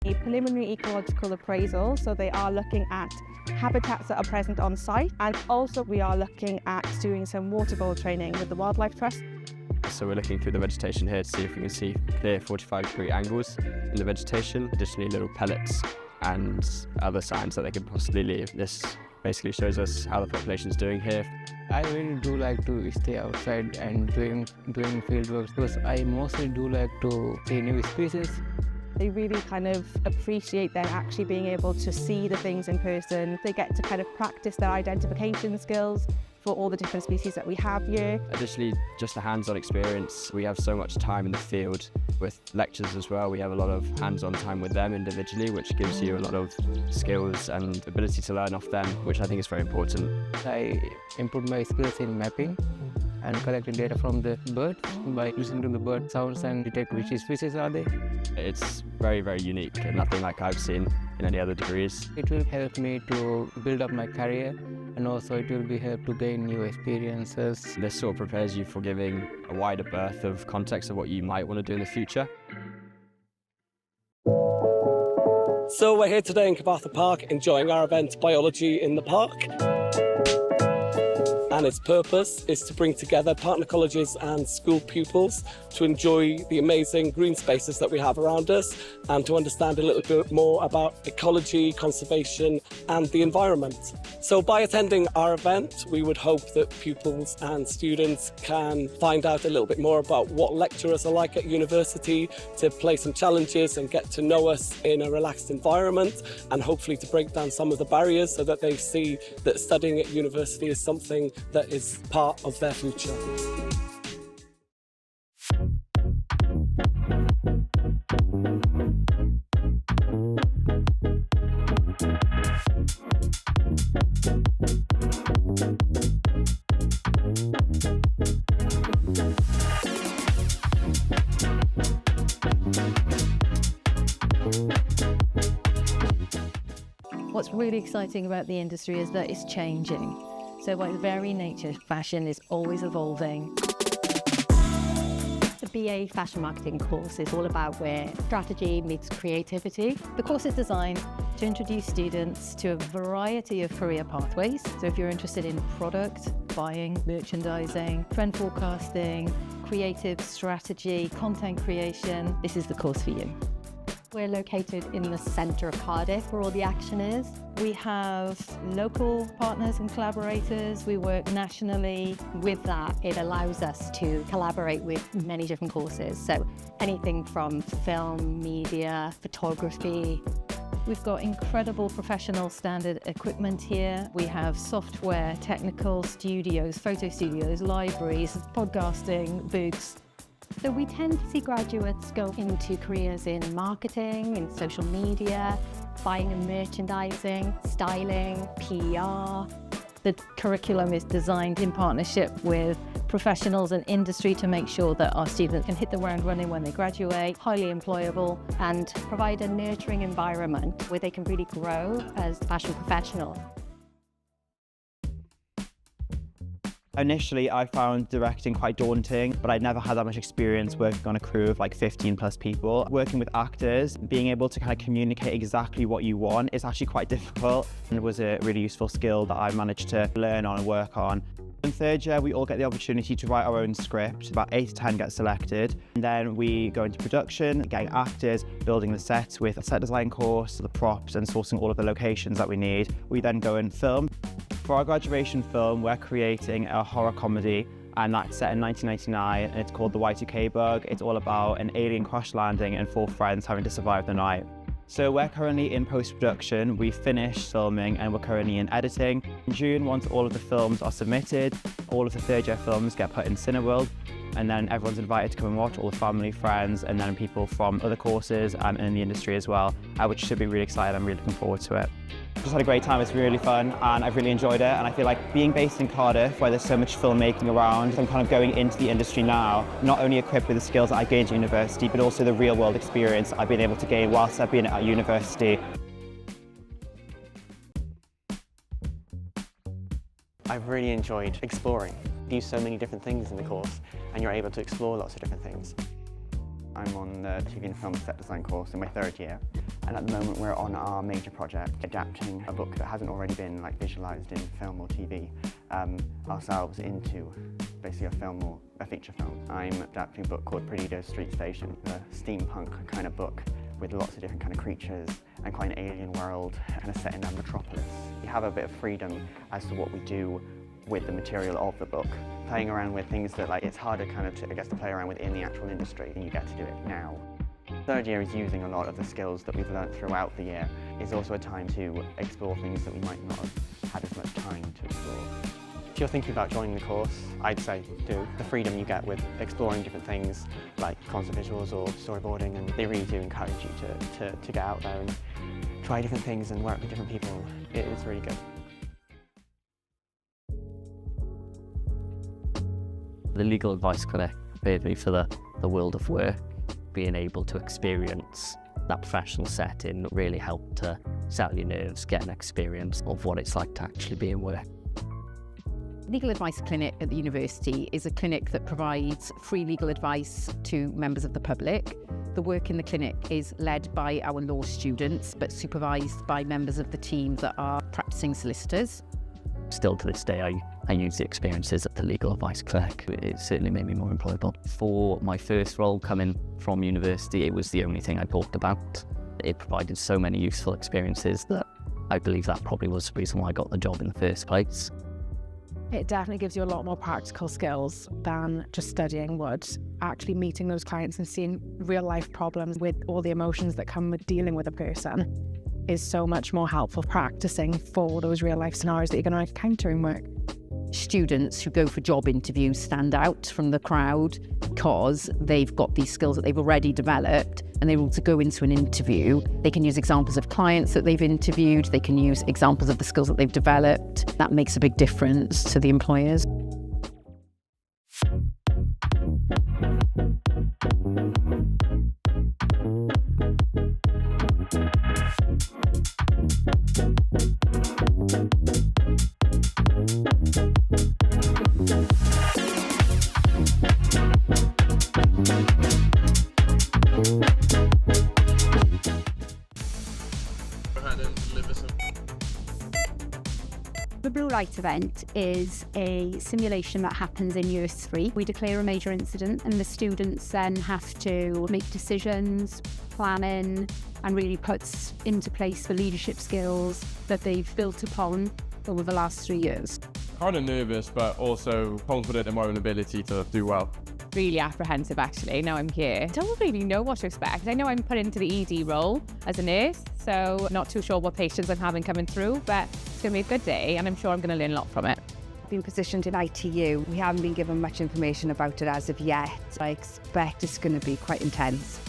A preliminary ecological appraisal, so they are looking at habitats that are present on site, and also we are looking at doing some water bowl training with the Wildlife Trust. So we're looking through the vegetation here to see if we can see clear 45-degree angles in the vegetation, additionally little pellets and other signs that they could possibly leave. This basically shows us how the population is doing here. I really do like to stay outside and doing field work because I mostly do like to see new species. They really kind of appreciate then actually being able to see the things in person. They get to kind of practice their identification skills for all the different species that we have here. Additionally, just a hands-on experience. We have so much time in the field with lectures as well. We have a lot of hands-on time with them individually, which gives you a lot of skills and ability to learn off them, which I think is very important. I improved my skills in mapping and collecting data from the birds by listening to the bird sounds and detect which species are they. It's very, very unique and nothing like I've seen in any other degrees. It will help me to build up my career, and also it will be help to gain new experiences. This sort of prepares you for giving a wider berth of context of what you might want to do in the future. So we're here today in Gorffennaf Park enjoying our event Biology in the Park. And its purpose is to bring together partner colleges and school pupils to enjoy the amazing green spaces that we have around us and to understand a little bit more about ecology, conservation and the environment. So by attending our event, we would hope that pupils and students can find out a little bit more about what lecturers are like at university, to play some challenges and get to know us in a relaxed environment, and hopefully to break down some of the barriers so that they see that studying at university is something that is part of their future. What's really exciting about the industry is that it's changing. So by its very nature, fashion is always evolving. The BA Fashion Marketing course is all about where strategy meets creativity. The course is designed to introduce students to a variety of career pathways. So if you're interested in product, buying, merchandising, trend forecasting, creative strategy, content creation, this is the course for you. We're located in the centre of Cardiff, where all the action is. We have local partners and collaborators. We work nationally. With that, it allows us to collaborate with many different courses. So anything from film, media, photography. We've got incredible professional standard equipment here. We have software, technical studios, photo studios, libraries, podcasting booths. So we tend to see graduates go into careers in marketing, in social media, buying and merchandising, styling, PR. The curriculum is designed in partnership with professionals and industry to make sure that our students can hit the ground running when they graduate, highly employable, and provide a nurturing environment where they can really grow as fashion professionals. Initially, I found directing quite daunting, but I'd never had that much experience working on a crew of like 15 plus people. Working with actors, being able to kind of communicate exactly what you want is actually quite difficult, and it was a really useful skill that I managed to learn on and work on. In third year, we all get the opportunity to write our own script. About 8 to 10 get selected. And then we go into production, getting actors, building the sets with a set design course, the props, and sourcing all of the locations that we need. We then go and film. For our graduation film, we're creating a horror comedy, and that's set in 1999, and it's called The Y2K Bug. It's all about an alien crash landing and 4 friends having to survive the night. So we're currently in post-production. We finished filming and we're currently in editing. In June, once all of the films are submitted, all of the third year films get put in Cineworld, and then everyone's invited to come and watch, all the family, friends, and then people from other courses and in the industry as well, which should be really exciting. I'm really looking forward to it. Just had a great time. It's really fun and I've really enjoyed it, and I feel like being based in Cardiff, where there's so much filmmaking around, I'm kind of going into the industry now, not only equipped with the skills that I gained at university, but also the real world experience I've been able to gain whilst I've been at university. I've really enjoyed exploring. You do so many different things in the course and you're able to explore lots of different things. I'm on the TV and film set design course in my third year, And at the moment we're on our major project, adapting a book that hasn't already been visualised in film or TV ourselves into basically a film or a feature film. I'm adapting a book called Graddio Street Station, a steampunk kind of book with lots of different kind of creatures and quite an alien world kind of set in a metropolis. We have a bit of freedom as to what we do with the material of the book. Playing around with things that it's harder kind of to play around with in the actual industry, and you get to do it now. Third year is using a lot of the skills that we've learnt throughout the year. It's also a time to explore things that we might not have had as much time to explore. If you're thinking about joining the course, I'd say do. The freedom you get with exploring different things like concept visuals or storyboarding, and they really do encourage you to get out there and try different things and work with different people. It is really good. The legal advice clinic prepared me for the world of work. Being able to experience that professional setting really helped to settle your nerves, get an experience of what it's like to actually be in work. Legal Advice Clinic at the university is a clinic that provides free legal advice to members of the public. The work in the clinic is led by our law students, but supervised by members of the team that are practicing solicitors. Still to this day, I use the experiences at the Legal Advice Clinic. It certainly made me more employable. For my first role coming from university, it was the only thing I talked about. It provided so many useful experiences that I believe that probably was the reason why I got the job in the first place. It definitely gives you a lot more practical skills than just studying would. Actually meeting those clients and seeing real life problems with all the emotions that come with dealing with a person is so much more helpful practicing for those real life scenarios that you're going to encounter in work. Students who go for job interviews stand out from the crowd because they've got these skills that they've already developed, and they're able to go into an interview. They can use examples of clients that they've interviewed, they can use examples of the skills that they've developed. That makes a big difference to the employers. The Blue Light event is a simulation that happens in year 3. We declare a major incident and the students then have to make decisions, planning, and really puts into place the leadership skills that they've built upon over the last 3 years. Kind of nervous, but also confident in my own ability to do well. Really apprehensive actually, now I'm here. I don't really know what to expect. I know I'm put into the ED role as a nurse, so not too sure what patients I'm having coming through, but it's going to be a good day and I'm sure I'm going to learn a lot from it. Been positioned in ITU. We haven't been given much information about it as of yet. I expect it's going to be quite intense.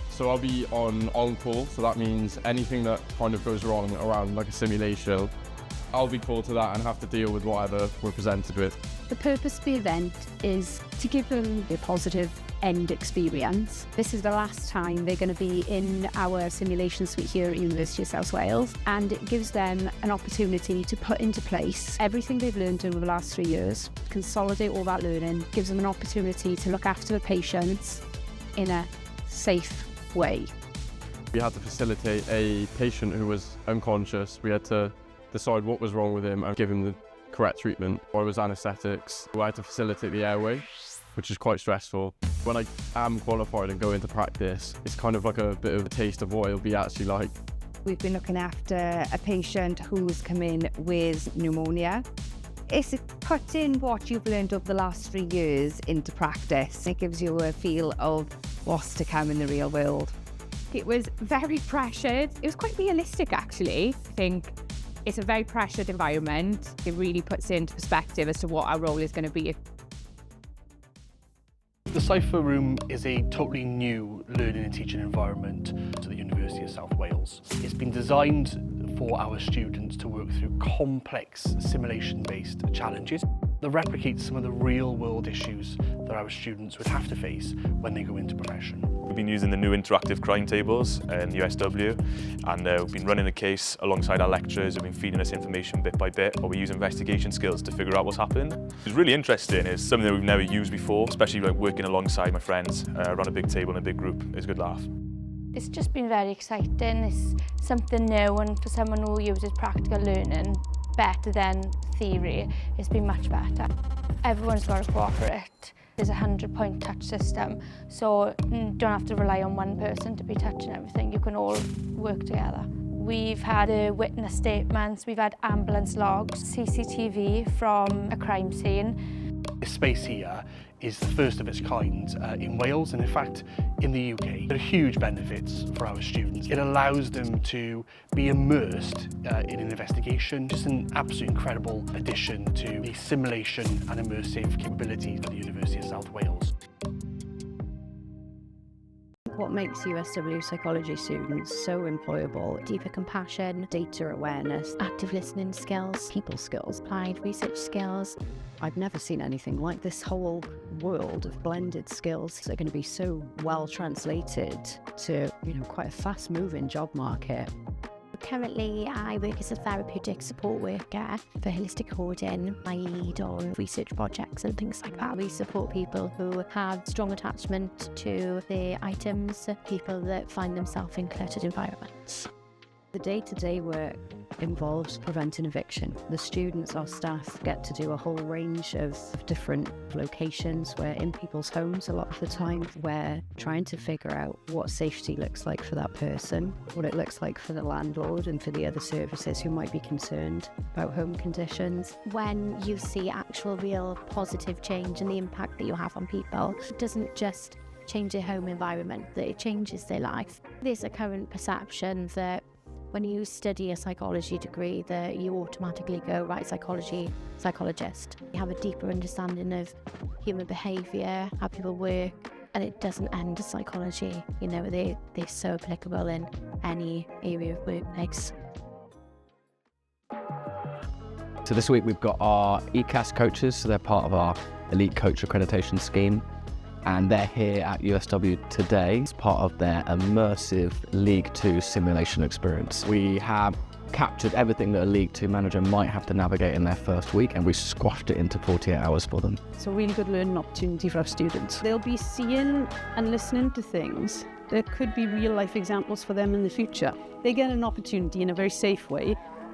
So I'll be on call, so that means anything that kind of goes wrong around like a simulation, I'll be called to that and have to deal with whatever we're presented with. The purpose of the event is to give them a positive end experience. This is the last time they're going to be in our simulation suite here at University of South Wales, and it gives them an opportunity to put into place everything they've learned over the last 3 years, consolidate all that learning, gives them an opportunity to look after the patients in a safe way. We had to facilitate a patient who was unconscious. We had to decide what was wrong with him and give him the correct treatment. I was anaesthetics. I had to facilitate the airway, which is quite stressful. When I am qualified and go into practice, it's kind of like a bit of a taste of what it'll be actually like. We've been looking after a patient who's come in with pneumonia. It's putting what you've learned over the last 3 years into practice. It gives you a feel of what's to come in the real world. It was very pressured. It was quite realistic actually. I think it's a very pressured environment. It really puts it into perspective as to what our role is going to be. The Cypher Room is a totally new learning and teaching environment to the University of South Wales. It's been designed for our students to work through complex simulation-based challenges that replicate some of the real-world issues that our students would have to face when they go into profession. We've been using the new interactive crime tables in USW, and we've been running the case alongside our lecturers who've been feeding us information bit by bit, while we use investigation skills to figure out what's happened. It's really interesting. It's something that we've never used before, especially like working alongside my friends around a big table in a big group. It's a good laugh. It's just been very exciting. It's something new, and for someone who uses practical learning better than theory, it's been much better. Everyone's got to cooperate. There's a 100-point touch system, so you don't have to rely on one person to be touching everything. You can all work together. We've had witness statements, we've had ambulance logs, CCTV from a crime scene. This space here is the first of its kind in Wales, and in fact in the UK. There are huge benefits for our students. It allows them to be immersed in an investigation. Just an absolutely incredible addition to the simulation and immersive capabilities of the University of South Wales. What makes USW psychology students so employable? Deeper compassion, data awareness, active listening skills, people skills, applied research skills. I've never seen anything like this. Whole world of blended skills that are going to be so well translated to, quite a fast-moving job market. Currently, I work as a therapeutic support worker for holistic coding. I lead on research projects and things like that. We support people who have strong attachment to their items, people that find themselves in cluttered environments. The day-to-day work involves preventing eviction. The students, our staff, get to do a whole range of different locations. We're in people's homes a lot of the time. We're trying to figure out what safety looks like for that person, what it looks like for the landlord and for the other services who might be concerned about home conditions. When you see actual real positive change and the impact that you have on people, it doesn't just change their home environment, that it changes their life. There's a current perception that when you study a psychology degree that you automatically go, right, psychologist. You have a deeper understanding of human behaviour, how people work, and it doesn't end as psychology. They're so applicable in any area of workplace. So this week we've got our ECAS coaches, so they're part of our Elite Coach Accreditation Scheme. And they're here at USW today as part of their immersive League 2 simulation experience. We have captured everything that a League 2 manager might have to navigate in their first week, and we squashed it into 48 hours for them. It's a really good learning opportunity for our students. They'll be seeing and listening to things that could be real life examples for them in the future. They get an opportunity in a very safe way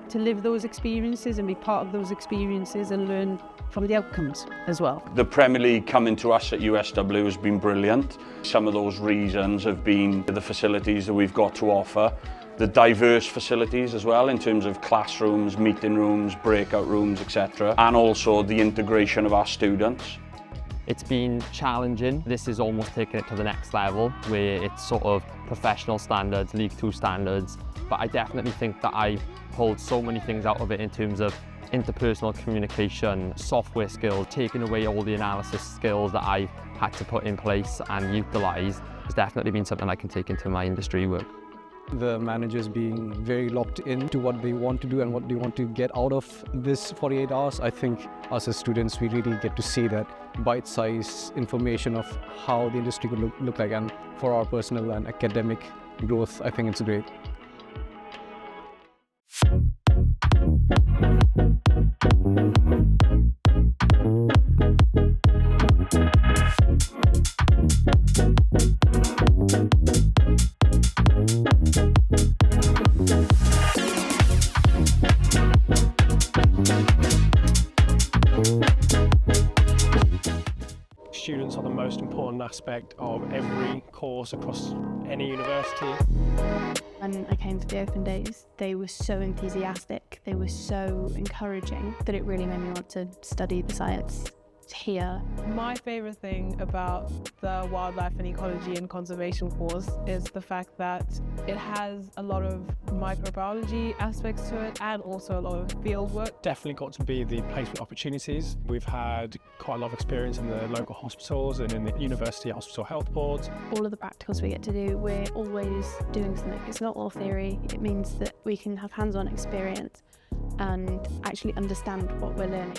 to live those experiences and be part of those experiences and learn from the outcomes as well. The Premier League coming to us at USW has been brilliant. Some of those reasons have been the facilities that we've got to offer, the diverse facilities as well in terms of classrooms, meeting rooms, breakout rooms, etc. And also the integration of our students. It's been challenging. This is almost taking it to the next level where it's sort of professional standards, League 2 standards. But I definitely think that I pulled so many things out of it in terms of interpersonal communication, software skills, taking away all the analysis skills that I've had to put in place and utilise has definitely been something I can take into my industry work. The managers being very locked into what they want to do and what they want to get out of this 48 hours. I think us as students, we really get to see that bite-sized information of how the industry could look like, and for our personal and academic growth, I think it's great. Students are the most important aspect of every course across any university. When I came to the open days, they were so enthusiastic, they were so encouraging that it really made me want to study the science here. My favourite thing about the wildlife and ecology and conservation course is the fact that it has a lot of microbiology aspects to it and also a lot of field work. Definitely got to be the placement opportunities. We've had quite a lot of experience in the local hospitals and in the university hospital health boards. All of the practicals we get to do, we're always doing something. It's not all theory. It means that we can have hands-on experience and actually understand what we're learning.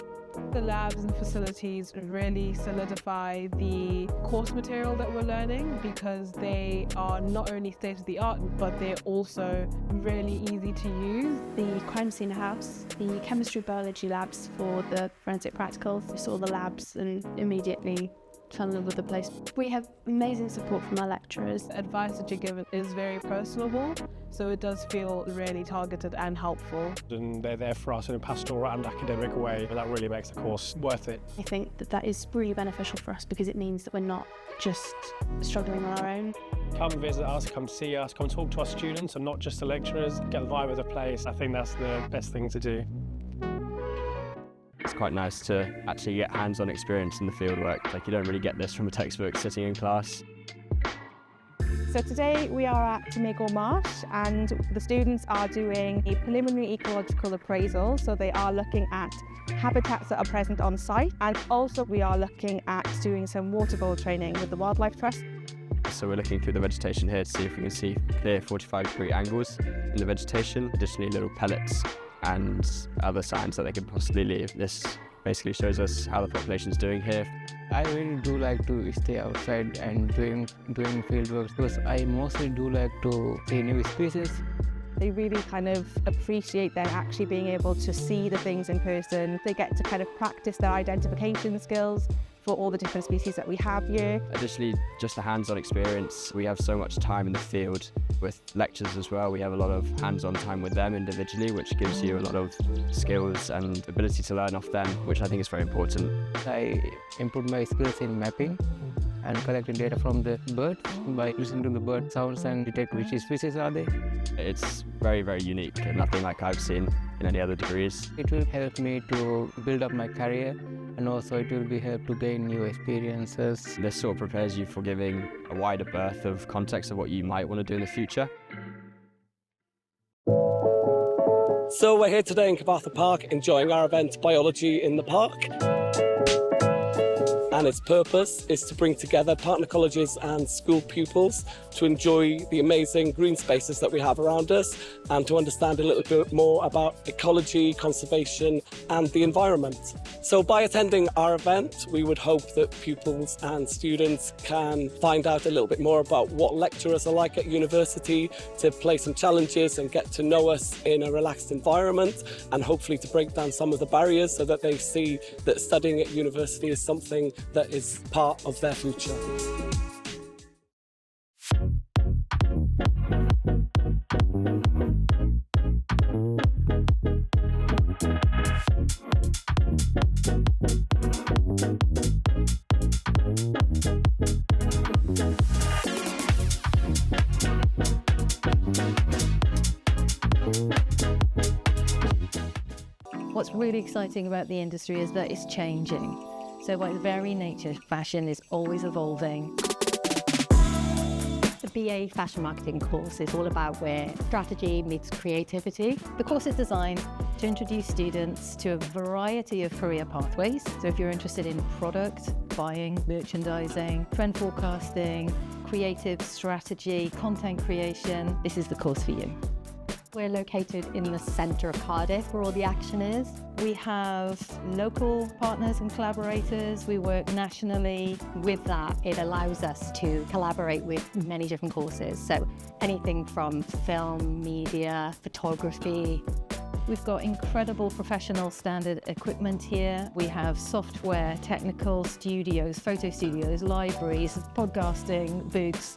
The labs and facilities really solidify the course material that we're learning because they are not only state-of-the-art, but they're also really easy to use. The crime scene house, the chemistry biology labs for the forensic practicals. We saw the labs and immediately fell in love with the place. We have amazing support from our lecturers. Advice that you're given is very personable, so it does feel really targeted and helpful. And they're there for us in a pastoral and academic way, and that really makes the course worth it. I think that that is really beneficial for us because it means that we're not just struggling on our own. Come visit us, come see us, come talk to our students and not just the lecturers, get the vibe of the place. I think that's the best thing to do. It's quite nice to actually get hands-on experience in the fieldwork. Like, you don't really get this from a textbook sitting in class. So today we are at Tomago Marsh and the students are doing a preliminary ecological appraisal. So they are looking at habitats that are present on site, and also we are looking at doing some water bowl training with the Wildlife Trust. So we're looking through the vegetation here to see if we can see clear 45-degree angles in the vegetation, additionally little pellets and other signs that they could possibly leave. This basically shows us how the population is doing here. I really do like to stay outside and doing field work because I mostly do like to see new species. They really kind of appreciate then actually being able to see the things in person. They get to kind of practice their identification skills for all the different species that we have here. Additionally, just a hands-on experience. We have so much time in the field with lectures as well. We have a lot of hands-on time with them individually, which gives you a lot of skills and ability to learn off them, which I think is very important. I improved my skills in mapping and collecting data from the birds by listening to the bird sounds and detect which species are they. It's very, very unique and nothing like I've seen in any other degrees. It will help me to build up my career, and also it will be help to gain new experiences. This sort of prepares you for giving a wider berth of context of what you might want to do in the future. So we're here today in Cyfarthfa Park enjoying our event Biology in the Park. And its purpose is to bring together partner colleges and school pupils to enjoy the amazing green spaces that we have around us and to understand a little bit more about ecology, conservation and the environment. So by attending our event, we would hope that pupils and students can find out a little bit more about what lecturers are like at university, to play some challenges and get to know us in a relaxed environment, and hopefully to break down some of the barriers so that they see that studying at university is something that is part of their future. What's really exciting about the industry is that it's changing. So by its very nature, fashion is always evolving. The BA Fashion Marketing course is all about where strategy meets creativity. The course is designed to introduce students to a variety of career pathways. So if you're interested in product, buying, merchandising, trend forecasting, creative strategy, content creation, this is the course for you. We're located in the centre of Cardiff, where all the action is. We have local partners and collaborators. We work nationally. With that, it allows us to collaborate with many different courses. So anything from film, media, photography. We've got incredible professional standard equipment here. We have software, technical studios, photo studios, libraries, podcasting, booths.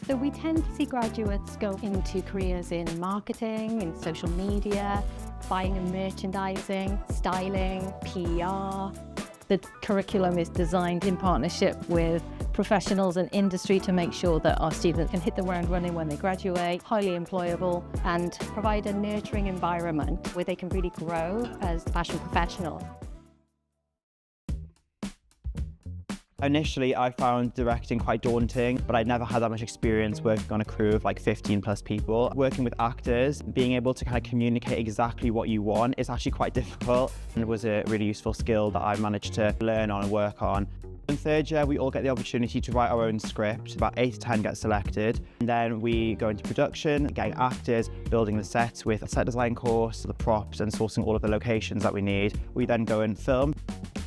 So we tend to see graduates go into careers in marketing, in social media, buying and merchandising, styling, PR. The curriculum is designed in partnership with professionals and industry to make sure that our students can hit the ground running when they graduate, highly employable, and provide a nurturing environment where they can really grow as fashion professionals. Initially, I found directing quite daunting, but I'd never had that much experience working on a crew of like 15 plus people. Working with actors, being able to kind of communicate exactly what you want is actually quite difficult, and it was a really useful skill that I managed to learn on and work on. In third year, we all get the opportunity to write our own script. About 8 to 10 get selected. And then we go into production, getting actors, building the sets with a set design course, the props, and sourcing all of the locations that we need. We then go and film.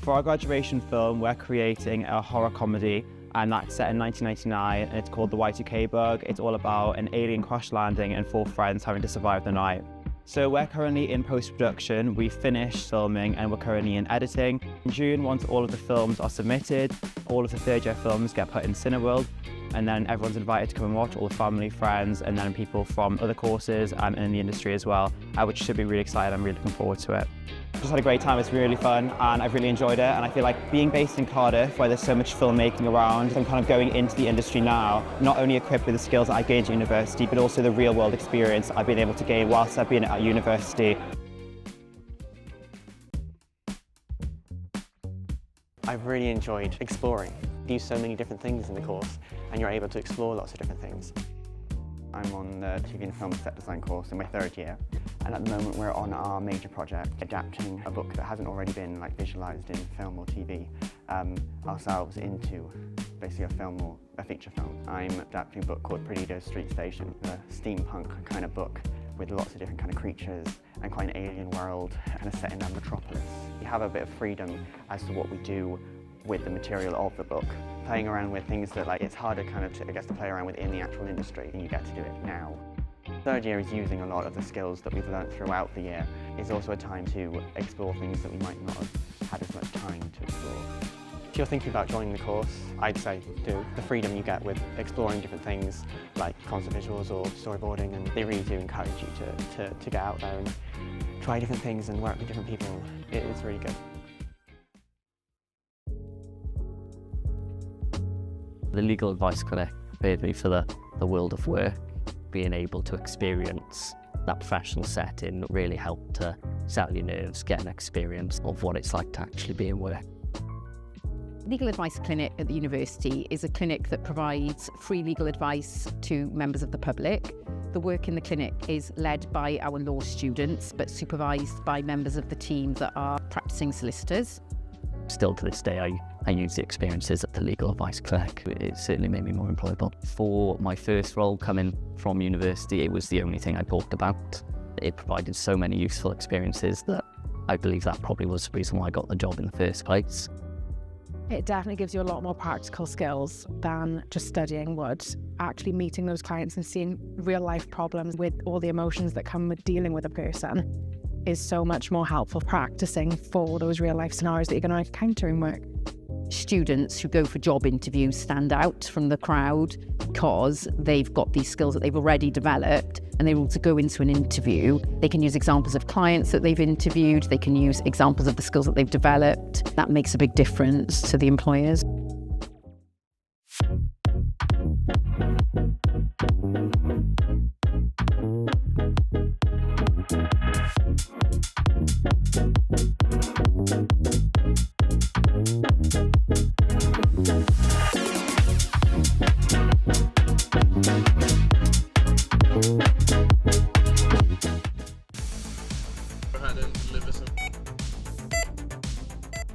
For our graduation film, we're creating a horror comedy, and that's set in 1999, and it's called The Y2K Bug. It's all about an alien crash landing and 4 friends having to survive the night. So we're currently in post-production. We've finished filming and we're currently in editing. In June, once all of the films are submitted, all of the third-year films get put in Cineworld, and then everyone's invited to come and watch, all the family, friends, and then people from other courses and in the industry as well, which should be really exciting. I'm really looking forward to it. Just had a great time, it's been really fun, and I've really enjoyed it, and I feel like being based in Cardiff, where there's so much filmmaking around, I'm kind of going into the industry now, not only equipped with the skills that I gained at university, but also the real-world experience I've been able to gain whilst I've been at university. I've really enjoyed exploring. You do so many different things in the course, and you're able to explore lots of different things. I'm on the TV and film set design course in my third year, and at the moment we're on our major project, adapting a book that hasn't already been visualised in film or TV ourselves into basically a film or a feature film. I'm adapting a book called Graddio Street Station, a steampunk kind of book with lots of different kind of creatures and quite an alien world kind of set in a metropolis. You have a bit of freedom as to what we do with the material of the book. Playing around with things that it's harder kind of to play around with in the actual industry, and you get to do it now. Third year is using a lot of the skills that we've learned throughout the year. It's also a time to explore things that we might not have had as much time to explore. If you're thinking about joining the course, I'd say do. The freedom you get with exploring different things like concept visuals or storyboarding, and they really do encourage you to get out there and try different things and work with different people. It's really good. The legal advice clinic prepared me for the world of work. Being able to experience that professional setting really helped to settle your nerves, get an experience of what it's like to actually be in work. Legal Advice Clinic at the university is a clinic that provides free legal advice to members of the public. The work in the clinic is led by our law students, but supervised by members of the team that are practicing solicitors. Still to this day, I use the experiences at the Legal Advice Clinic. It certainly made me more employable. For my first role coming from university, it was the only thing I talked about. It provided so many useful experiences that I believe that probably was the reason why I got the job in the first place. It definitely gives you a lot more practical skills than just studying would. Actually meeting those clients and seeing real life problems with all the emotions that come with dealing with a person is so much more helpful practicing for those real life scenarios that you're going to encounter in work. Students who go for job interviews stand out from the crowd because they've got these skills that they've already developed, and they're able to go into an interview. They can use examples of clients that they've interviewed, they can use examples of the skills that they've developed. That makes a big difference to the employers.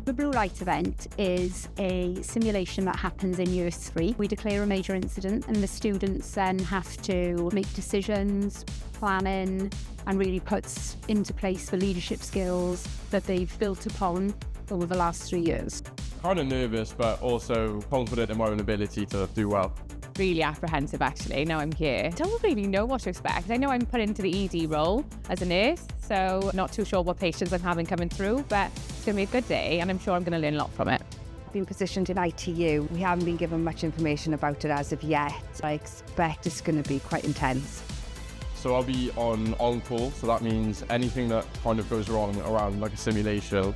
The Blue Light event is a simulation that happens in year 3. We declare a major incident and the students then have to make decisions, planning, and really puts into place the leadership skills that they've built upon over the last 3 years. Kind of nervous, but also confident in my own ability to do well. Really apprehensive actually, now I'm here. Don't really know what to expect. I know I'm put into the ED role as a nurse, so not too sure what patients I'm having coming through, but it's going to be a good day and I'm sure I'm going to learn a lot from it. Been positioned in ITU. We haven't been given much information about it as of yet. I expect it's going to be quite intense. So I'll be on call, so that means anything that kind of goes wrong around a simulation,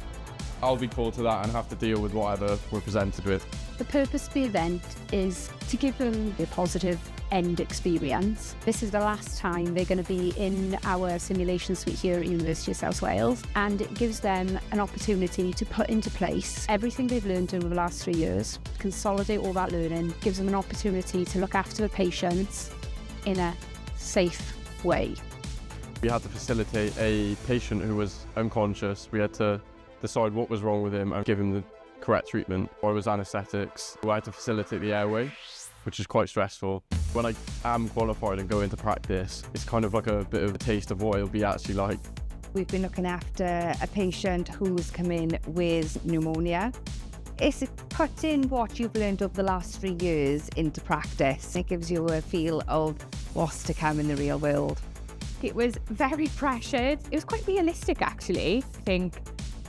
I'll be called to that and have to deal with whatever we're presented with. The purpose of the event is to give them a positive end experience. This is the last time they're going to be in our simulation suite here at University of South Wales, and it gives them an opportunity to put into place everything they've learned over the last 3 years, consolidate all that learning, gives them an opportunity to look after the patients in a safe way. We had to facilitate a patient who was unconscious. We had to decide what was wrong with him and give him the correct treatment. I was anaesthetics. I had to facilitate the airway, which is quite stressful. When I am qualified and go into practice, it's kind of like a bit of a taste of what it'll be actually like. We've been looking after a patient who's come in with pneumonia. It's putting what you've learned over the last 3 years into practice. It gives you a feel of what's to come in the real world. It was very pressured. It was quite realistic actually. I think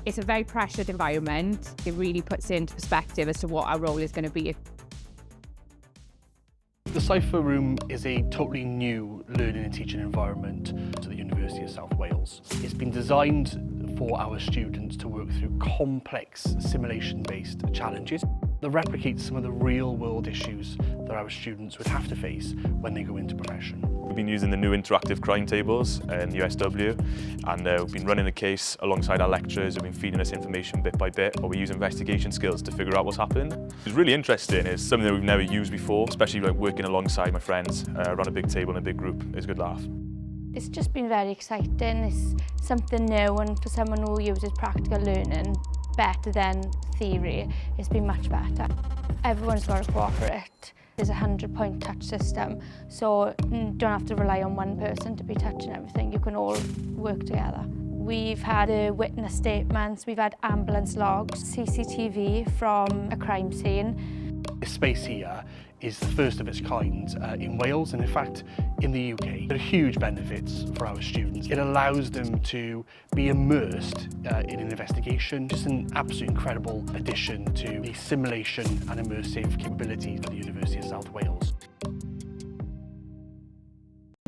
It's a very pressured environment. It really puts it into perspective as to what our role is going to be. The Cypher Room is a totally new learning and teaching environment to the University of South Wales. It's been designed for our students to work through complex simulation-based challenges that replicate some of the real-world issues that our students would have to face when they go into profession. We've been using the new interactive crime tables in USW, and we've been running the case alongside our lecturers who've been feeding us information bit by bit, or we use investigation skills to figure out what's happened. It's really interesting. It's something that we've never used before, especially like working alongside my friends around a big table in a big group. It's a good laugh. It's just been very exciting. It's something new, and for someone who uses practical learning better than theory, it's been much better. Everyone's got to cooperate. There's a 100-point touch system, so you don't have to rely on one person to be touching everything. You can all work together. We've had witness statements, we've had ambulance logs, CCTV from a crime scene. This space here is the first of its kind in Wales, and in fact in the UK. There are huge benefits for our students. It allows them to be immersed in an investigation. Just an absolutely incredible addition to the simulation and immersive capabilities of the University of South Wales.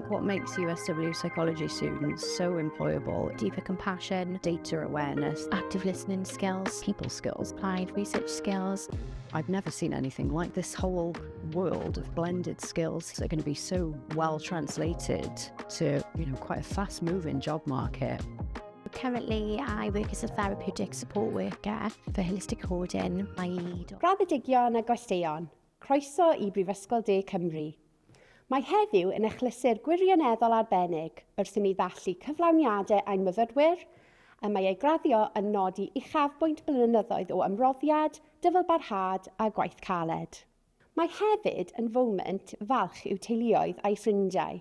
What makes USW psychology students so employable? Deeper compassion, data awareness, active listening skills, people skills, applied research skills. I've never seen anything like this. Whole world of blended skills that are going to be so well translated to, quite a fast-moving job market. Currently, I work as a therapeutic support worker for holistic coding. Graddedigion a gwesteion, croeso I Brifysgol De Cymru. Mae heddiw yn achlysur gwirioneddol arbennig wrth i ni ddathlu cyflawniadau ein myfyrwyr, a mae ei graddio yn nodi uchafbwynt blynyddoedd o ymroddiad, dyfalbarhad a gwaith caled. Mae hefyd yn foment falch i'w teuluoedd a'i ffrindiau.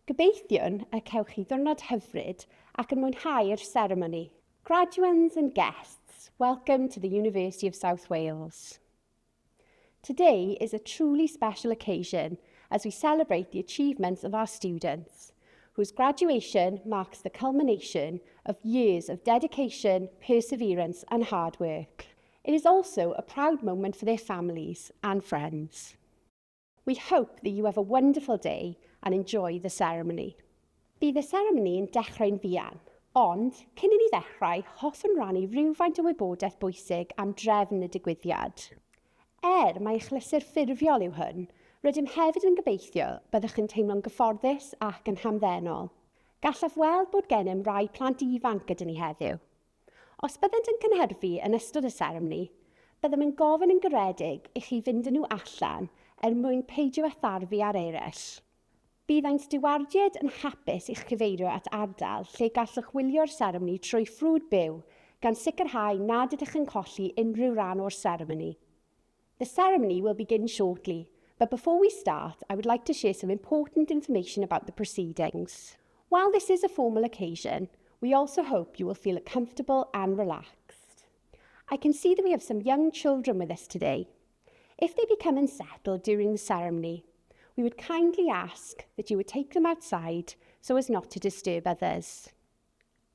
Gobeithiwn y cewch chi ddiwrnod hyfryd ac yn mwynhau'r seremoni. Graduates and guests, welcome to the University of South Wales. Today is a truly special occasion as we celebrate the achievements of our students, whose graduation marks the culmination of years of dedication, perseverance and hard work. It is also a proud moment for their families and friends. We hope that you have a wonderful day and enjoy the ceremony. Bydd y seremoni yn dechrau'n fuan, ond cyn I ni ddechrau, hoffwn rannu rhywfaint o wybodaeth bwysig am drefn y digwyddiad. Mae achlysur ffurfiol yw hwn, rydym hefyd yn gobeithio byddwch yn teimlo'n gyfforddus ac yn hamddenol. Gallaf weld bod gennym rai plant ifanc gyda ni heddiw. Os byddent yn cynhyrfu yn ystod y seremoni, byddem yn gofyn yn garedig I chi fynd â nhw allan mwyn peidio a tharfu ar eraill. Bydd ein stiwardiad yn hapus i'ch cyfeirio at ardal lle gallwch wylio'r seremoni trwy ffrwd byw gan sicrhau nad ydych yn colli unrhyw ran o'r seremoni. The ceremony will begin shortly, but before we start, I would like to share some important information about the proceedings. While this is a formal occasion, we also hope you will feel comfortable and relaxed. I can see that we have some young children with us today. If they become unsettled during the ceremony, we would kindly ask that you would take them outside so as not to disturb others.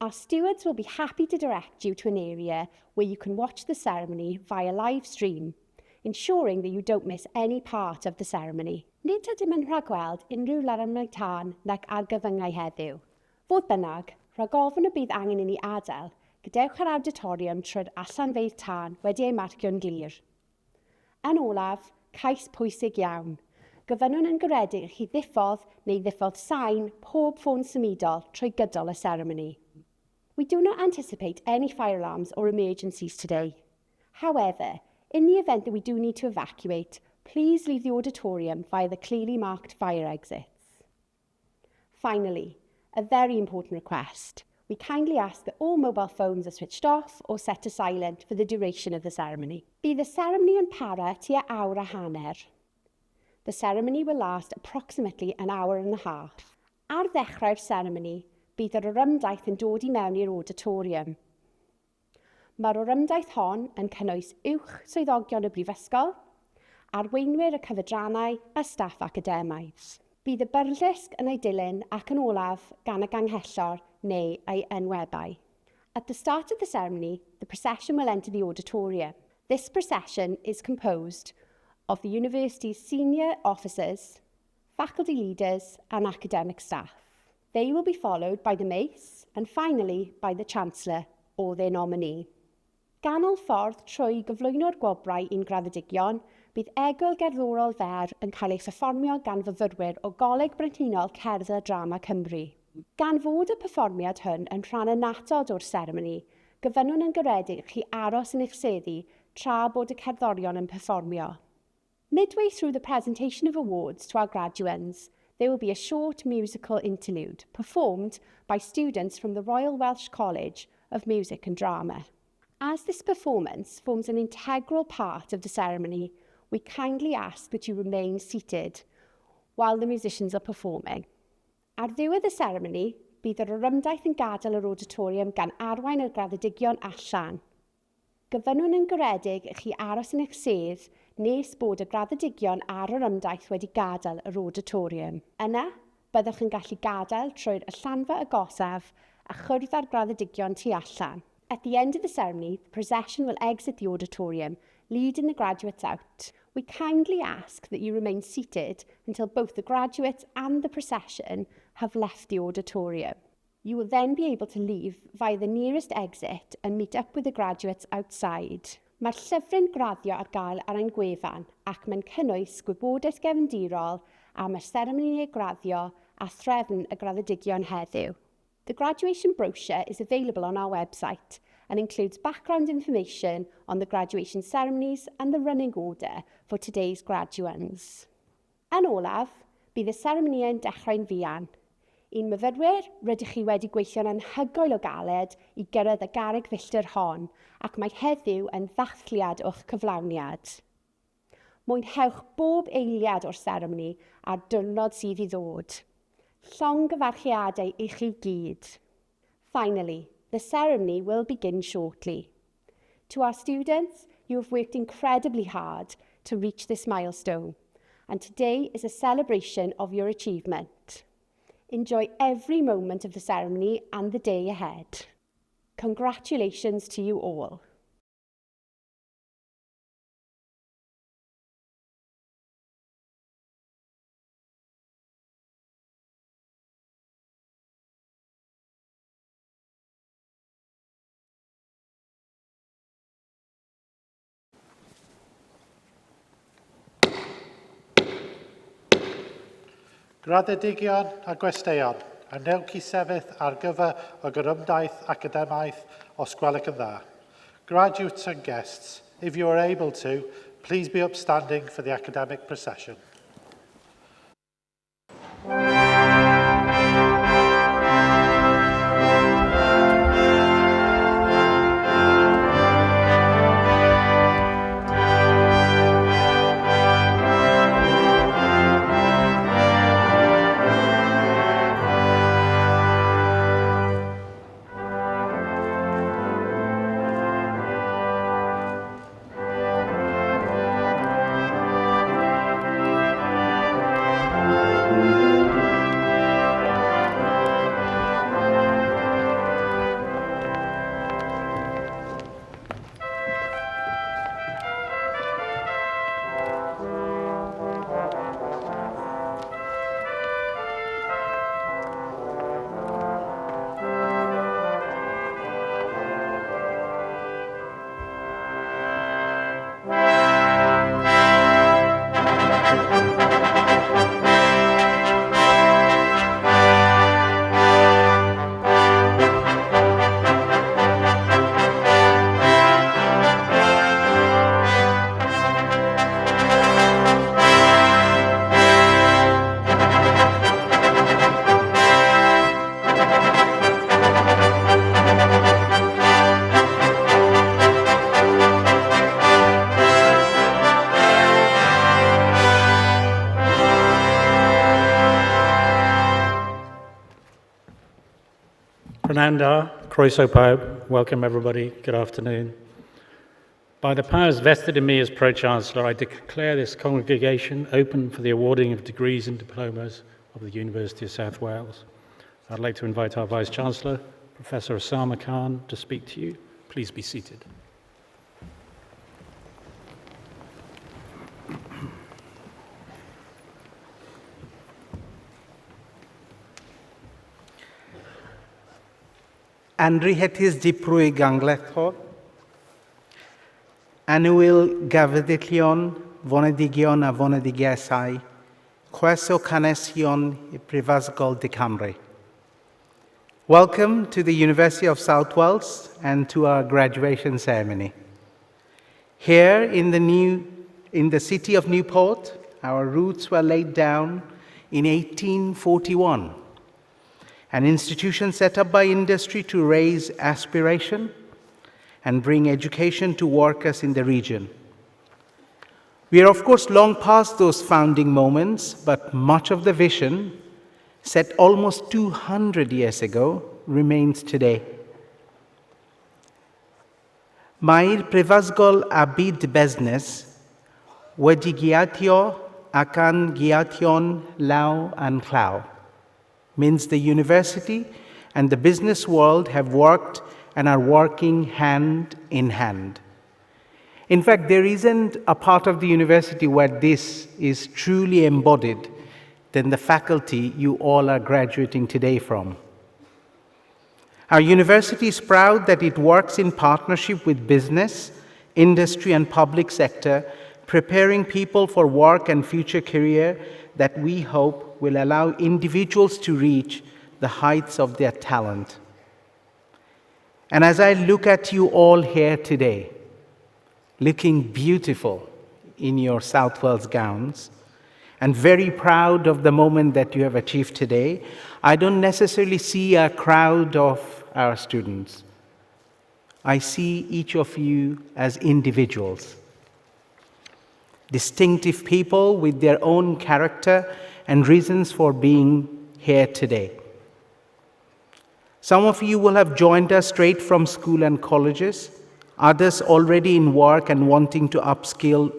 Our stewards will be happy to direct you to an area where you can watch the ceremony via live stream, ensuring that you don't miss any part of the ceremony. Nid ydym yn rhagweld unrhyw larymau tân nac argyfyngau heddiw. Fodd bynnag, rhag ofn y bydd angen I ni adael, gadewch yr auditorium trwy'r allanfeydd tân wedi ei marcio'n glir. Yn olaf, cais pwysig iawn. Gofynnwn yn garedig chi ddiffodd neu ddiffodd sain pob ffôn symudol trwy gydol y ceremony. We do not anticipate any fire alarms or emergencies today. However, in the event that we do need to evacuate, please leave the auditorium via the clearly marked fire exits. Finally, a very important request. We kindly ask that all mobile phones are switched off or set to silent for the duration of the ceremony. Bydd y ceremony yn para tua awr a hanner. The ceremony will last approximately an hour and a half. Ar ddechrau'r ceremony, bydd yr orymdaith yn dod I mewn i'r auditorium. Mae'r orymdaith hon yn cynnwys uwch swyddogion y brifysgol, arweinwyr y cyfedrannau a staff academaidd. Bydd y byrlysg yn ei dilyn ac yn olaf gan y ganghellor neu ei enwebau. At the start of the ceremony, the procession will enter the auditorium. This procession is composed of the university's senior officers, faculty leaders and academic staff. They will be followed by the mace and finally by the Chancellor or their nominee. Ganol ffordd trwy gyflwyno'r gwobrau i'n graddedigion, bydd egwyl gerddorol fer yn cael ei pherfformio gan fyfyrwyr o Goleg Brenhinol Cerdd a Drama Cymru. Gan fod y perfformiad hwn yn rhan annatod o'r seremoni, gyfynnwn yn garedig chi aros yn eich seddi tra bod y cerddorion yn perfformio. Midway through the presentation of awards to our graduates, there will be a short musical interlude performed by students from the Royal Welsh College of Music and Drama. As this performance forms an integral part of the ceremony, we kindly ask that you remain seated while the musicians are performing. Ar ddiwedd y seremoni, bydd yr orymdaith yn gadael yr auditorium gan arwain y graddedigion allan. Gyfynnwn yn garedig i chi aros yn eich sedd nes bod y graddedigion a'r orymdaith wedi gadael yr auditorium. Yna, byddwch yn gallu gadael trwy'r allanfa agosaf a chwrdd â'r graddedigion tu allan. At the end of the ceremony, the procession will exit the auditorium, leading the graduates out. We kindly ask that you remain seated until both the graduates and the procession have left the auditorium. You will then be able to leave via the nearest exit and meet up with the graduates outside. Mae'r llyfryn Graddio ar gael ar ein gwefan ac mae'n cynnwys gwybodaeth gefndirol am y seremoni graddio a threfn y graddedigion heddiw. The graduation brochure is available on our website and includes background information on the graduation ceremonies and the running order for today's graduands. Yn olaf, bydd y seremoni yn dechrau'n fuan. Un myfyrwyr, rydych chi wedi gweithio'n anhygoel o galed i gyrraedd y garreg filltir hon ac mae heddiw yn ddathliad o'ch cyflawniad. Mwynhewch bob eiliad o'r seremoni a'r diwrnod sydd i ddod. Llongyfarchiadau i chi gyd. Finally, the ceremony will begin shortly. To our students, you have worked incredibly hard to reach this milestone, and today is a celebration of your achievement. Enjoy every moment of the ceremony and the day ahead. Congratulations to you all. Graddedigion a gwesteion, anewch i sefyll ar gyfer y gorymdaeth academaeth os gwelwch yn dda. Graduates and guests, if you are able to, please be upstanding for the academic procession. Fernanda, Croeso pawb, welcome everybody, good afternoon. By the powers vested in me as Pro-Chancellor, I declare this congregation open for the awarding of degrees and diplomas of the University of South Wales. I'd like to invite our Vice-Chancellor, Professor Osama Khan to speak to you. Please be seated. Anrihethys diprwy ganglethor, anwyl gafyddion, fonedigion a fonedigiesau, croeso canesion I Prifysgol de Cymru. Welcome to the University of South Wales and to our graduation ceremony. Here in the city of Newport, our roots were laid down in 1841. An institution set up by industry to raise aspiration and bring education to workers in the region. We are, of course, long past those founding moments, but much of the vision, set almost 200 years ago, remains today. Mae'r Prifysgol a byd busnes wedi giatio ac an giation law and llaw. Means the university and the business world have worked and are working hand in hand. In fact, there isn't a part of the university where this is truly embodied than the faculty you all are graduating today from. Our university is proud that it works in partnership with business, industry, and public sector, preparing people for work and future career that we hope will allow individuals to reach the heights of their talent. And as I look at you all here today, looking beautiful in your South Wales gowns, and very proud of the moment that you have achieved today, I don't necessarily see a crowd of our students. I see each of you as individuals, distinctive people with their own character and reasons for being here today. Some of you will have joined us straight from school and colleges, others already in work and wanting to upskill,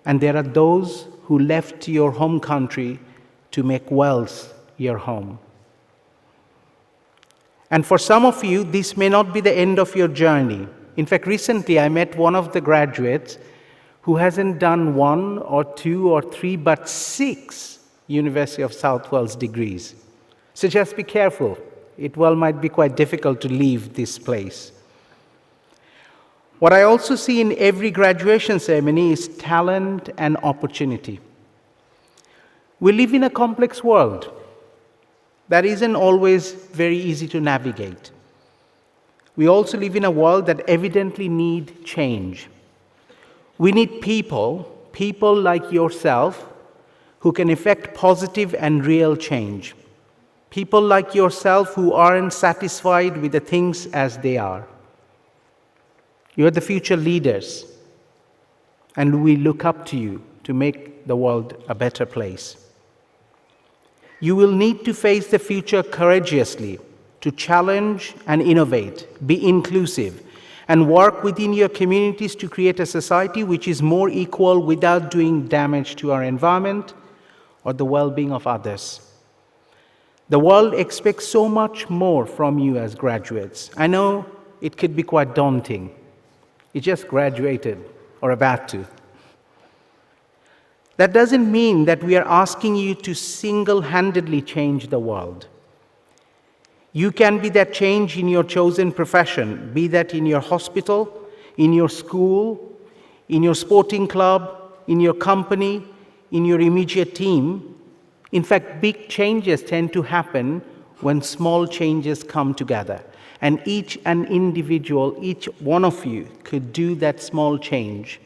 and there are those who left your home country to make Wales your home. And for some of you, this may not be the end of your journey. In fact, recently I met one of the graduates who hasn't done 1 or 2 or 3, but 6 University of South Wales degrees. So just be careful. It well might be quite difficult to leave this place. What I also see in every graduation ceremony is talent and opportunity. We live in a complex world that isn't always very easy to navigate. We also live in a world that evidently need change. We need people like yourself, who can effect positive and real change. People like yourself who aren't satisfied with the things as they are. You are the future leaders, and we look up to you to make the world a better place. You will need to face the future courageously, to challenge and innovate, be inclusive, and work within your communities to create a society which is more equal without doing damage to our environment or the well-being of others. The world expects so much more from you as graduates. I know it could be quite daunting. You just graduated or about to. That doesn't mean that we are asking you to single-handedly change the world. You can be that change in your chosen profession, be that in your hospital, in your school, in your sporting club, in your company, in your immediate team. In fact, big changes tend to happen when small changes come together. And each one of you could do that small change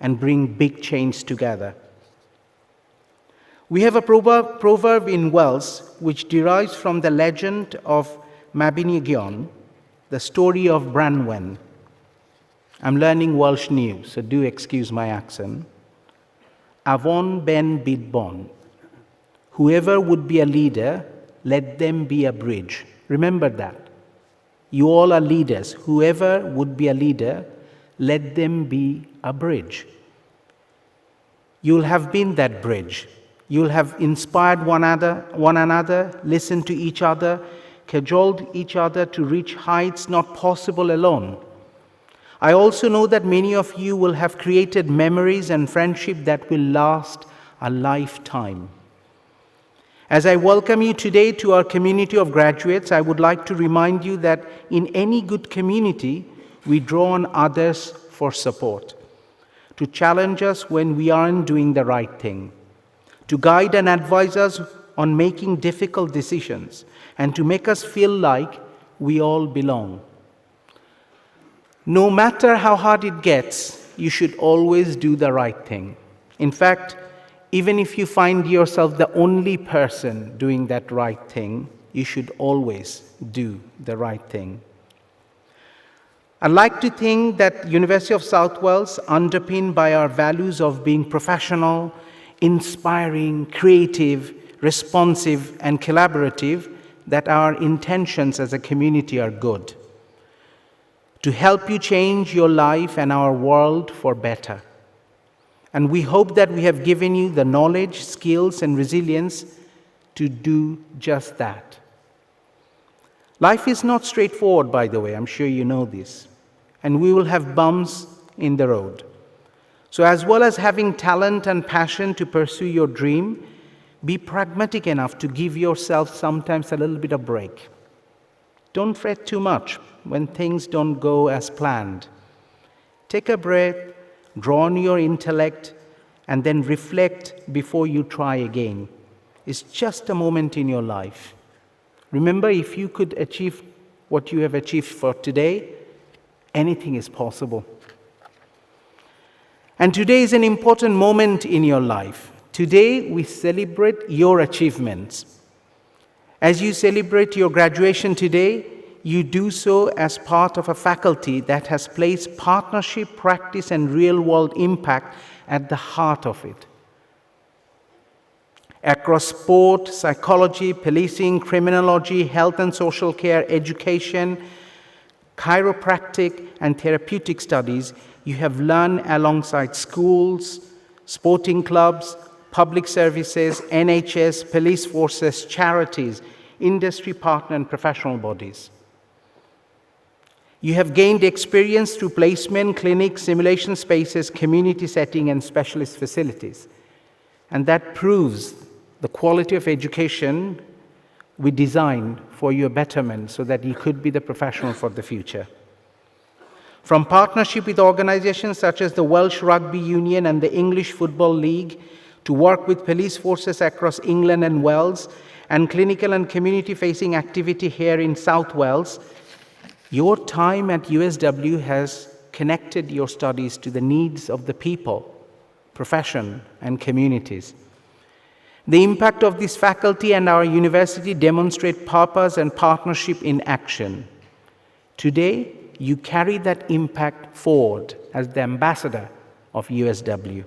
and bring big change together. We have a proverb in Welsh which derives from the legend of Mabinogion, the story of Branwen. I'm learning Welsh new, so do excuse my accent. Avon ben bidbon. Whoever would be a leader, let them be a bridge. Remember that. You all are leaders. Whoever would be a leader, let them be a bridge. You'll have been that bridge. You'll have inspired one another, listened to each other, cajoled each other to reach heights not possible alone. I also know that many of you will have created memories and friendship that will last a lifetime. As I welcome you today to our community of graduates, I would like to remind you that in any good community, we draw on others for support, to challenge us when we aren't doing the right thing, to guide and advise us on making difficult decisions, and to make us feel like we all belong. No matter how hard it gets, you should always do the right thing. In fact, even if you find yourself the only person doing that right thing, you should always do the right thing. I'd like to think that University of South Wales, underpinned by our values of being professional, inspiring, creative, responsive, and collaborative, that our intentions as a community are good, to help you change your life and our world for better. And we hope that we have given you the knowledge, skills, and resilience to do just that. Life is not straightforward, by the way, I'm sure you know this, and we will have bumps in the road. So as well as having talent and passion to pursue your dream, be pragmatic enough to give yourself sometimes a little bit of break. Don't fret too much when things don't go as planned. Take a breath, draw on your intellect, and then reflect before you try again. It's just a moment in your life. Remember, if you could achieve what you have achieved for today, anything is possible. And today is an important moment in your life. Today, we celebrate your achievements. As you celebrate your graduation today, you do so as part of a faculty that has placed partnership, practice, and real-world impact at the heart of it. Across sport, psychology, policing, criminology, health and social care, education, chiropractic, and therapeutic studies, you have learned alongside schools, sporting clubs, public services, NHS, police forces, charities, industry partner, and professional bodies. You have gained experience through placement, clinics, simulation spaces, community setting, and specialist facilities. And that proves the quality of education we designed for your betterment so that you could be the professional for the future. From partnership with organizations such as the Welsh Rugby Union and the English Football League, to work with police forces across England and Wales, and clinical and community-facing activity here in South Wales, your time at USW has connected your studies to the needs of the people, profession, and communities. The impact of this faculty and our university demonstrate purpose and partnership in action. Today, you carry that impact forward as the ambassador of USW.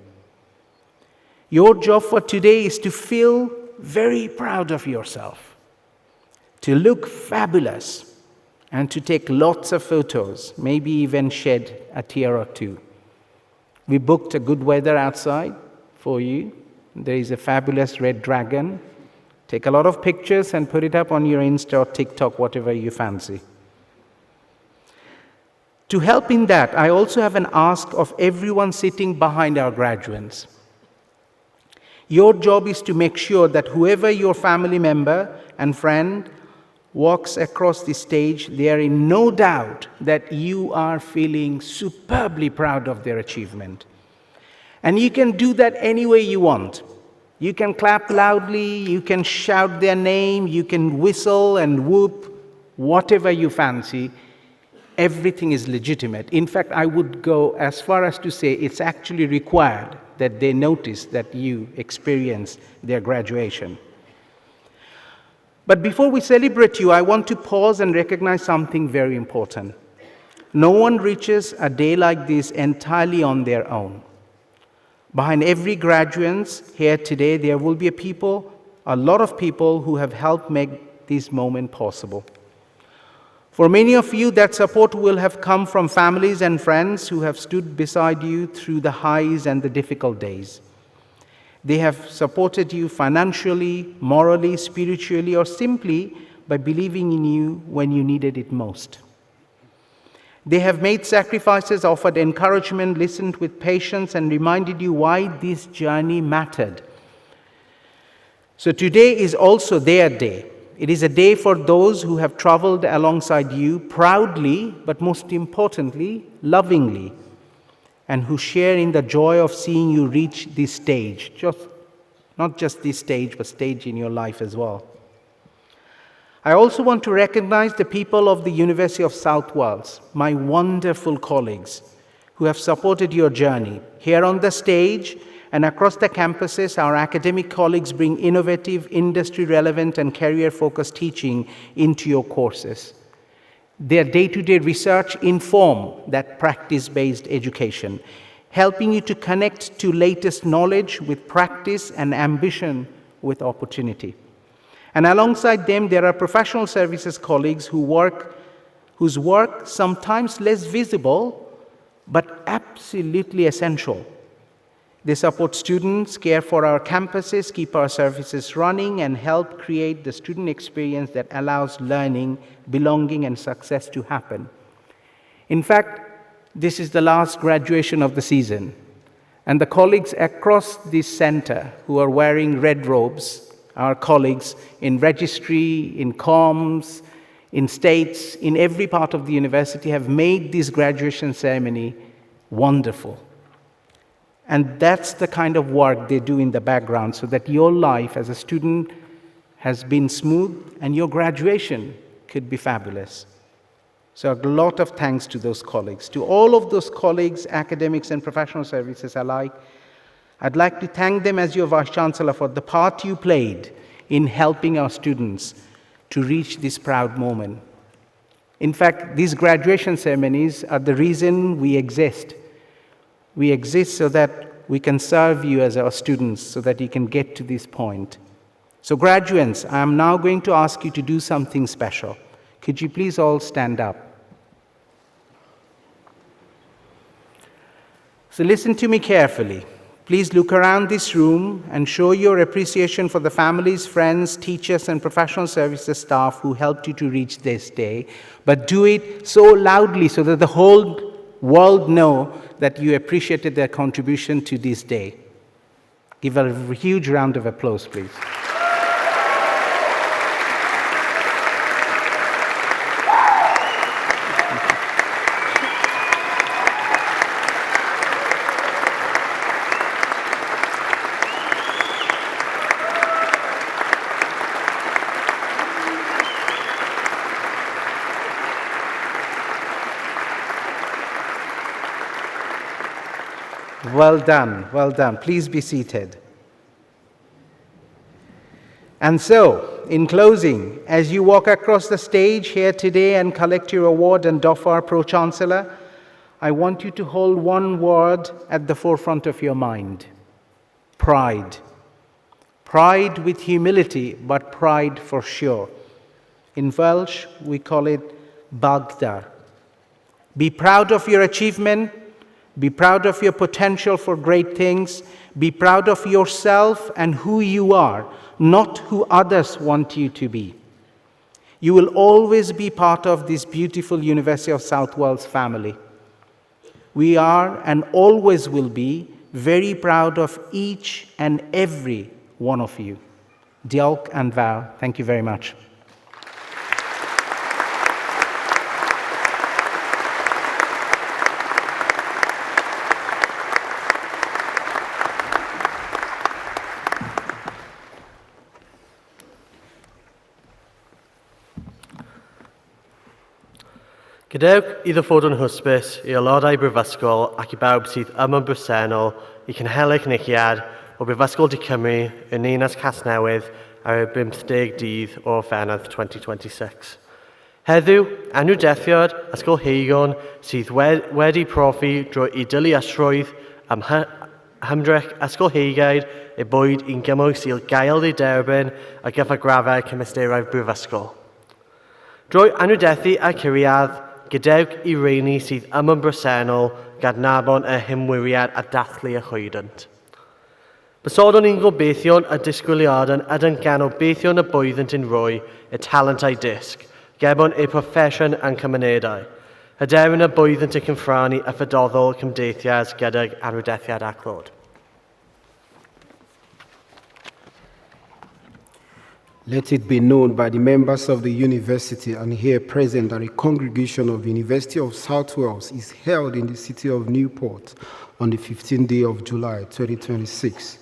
Your job for today is to feel very proud of yourself, to look fabulous, and to take lots of photos, maybe even shed a tear or two. We booked a good weather outside for you. There is a fabulous red dragon. Take a lot of pictures and put it up on your Insta or TikTok, whatever you fancy. To help in that, I also have an ask of everyone sitting behind our graduates. Your job is to make sure that whoever your family member and friend walks across the stage, they are in no doubt that you are feeling superbly proud of their achievement. And you can do that any way you want. You can clap loudly, you can shout their name, you can whistle and whoop, whatever you fancy. Everything is legitimate. In fact, I would go as far as to say it's actually required that they notice that you experience their graduation. But before we celebrate you, I want to pause and recognize something very important. No one reaches a day like this entirely on their own. Behind every graduate here today, there will be a lot of people who have helped make this moment possible. For many of you, that support will have come from families and friends who have stood beside you through the highs and the difficult days. They have supported you financially, morally, spiritually, or simply by believing in you when you needed it most. They have made sacrifices, offered encouragement, listened with patience, and reminded you why this journey mattered. So today is also their day. It is a day for those who have traveled alongside you proudly, but most importantly, lovingly, and who share in the joy of seeing you reach this stage. Not just this stage, but stage in your life as well. I also want to recognize the people of the University of South Wales, my wonderful colleagues who have supported your journey. Here on the stage and across the campuses, our academic colleagues bring innovative, industry-relevant and career-focused teaching into your courses. Their day-to-day research inform that practice-based education, helping you to connect to latest knowledge with practice and ambition with opportunity. And alongside them, there are professional services colleagues whose work sometimes less visible, but absolutely essential. They support students, care for our campuses, keep our services running, and help create the student experience that allows learning, belonging, and success to happen. In fact, this is the last graduation of the season, and the colleagues across this center who are wearing red robes, our colleagues in registry, in comms, in states, in every part of the university have made this graduation ceremony wonderful. And that's the kind of work they do in the background so that your life as a student has been smooth and your graduation could be fabulous. So a lot of thanks to those colleagues. To all of those colleagues, academics and professional services alike, I'd like to thank them as your Vice-Chancellor for the part you played in helping our students to reach this proud moment. In fact, these graduation ceremonies are the reason we exist. We exist so that we can serve you as our students, so that you can get to this point. So graduates, I am now going to ask you to do something special. Could you please all stand up? So listen to me carefully. Please look around this room and show your appreciation for the families, friends, teachers, and professional services staff who helped you to reach this day. But do it so loudly so that the whole world know that you appreciated their contribution to this day. Give a huge round of applause, please. Well done, well done. Please be seated. And so, in closing, as you walk across the stage here today and collect your award and doff our Pro-Chancellor, I want you to hold one word at the forefront of your mind: pride. Pride with humility, but pride for sure. In Welsh, we call it bagdar. Be proud of your achievement. Be proud of your potential for great things. Be proud of yourself and who you are, not who others want you to be. You will always be part of this beautiful University of South Wales family. We are and always will be very proud of each and every one of you. Diolch and fawr. Thank you very much. Gadewch iddo fod yn hwsbys I aelodau brifysgol ac I bawb sydd yma'n bresennol I cynhelu cynnichiad o Brifysgol De Cymru yn Ninas Casnewydd ar y 15 dydd o Gorffennaf 2026. Heddiw, enw dethiad ysgolheigion sydd wedi profi drwy I deallusrwydd am hymdrech ysgolheigiaid eu bwyd i'n gymwys sy'n gael ei derbyn ar gyfer grafau cymysterau brifysgol. Drwy anwydethu a curiad, gadewch I reini sydd yn bresennol gadnabod y hymwiriad a dathlu y chwydant. Bysodwn ni'n gobeithio a disgwyliadau ydyn gan obeithio y bwyddent yn rhoi y talentau disg, gebon eu proffesiwn a'n cymunedau. Hyderyn y bwyddent y cynffranu a phydoddol cymdeithias gydag anrhydethiad aclod. Let it be known by the members of the university and here present that a congregation of the University of South Wales is held in the city of Newport on the 15th day of July 2026.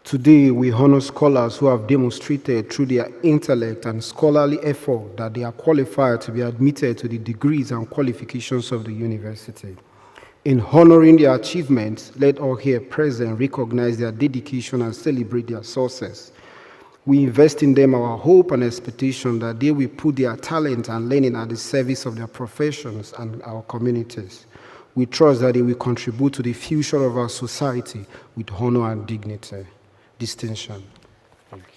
Today, we honor scholars who have demonstrated through their intellect and scholarly effort that they are qualified to be admitted to the degrees and qualifications of the university. In honoring their achievements, let all here present recognize their dedication and celebrate their success. We invest in them our hope and expectation that they will put their talent and learning at the service of their professions and our communities. We trust that they will contribute to the future of our society with honor and dignity. Distinction. Thank you.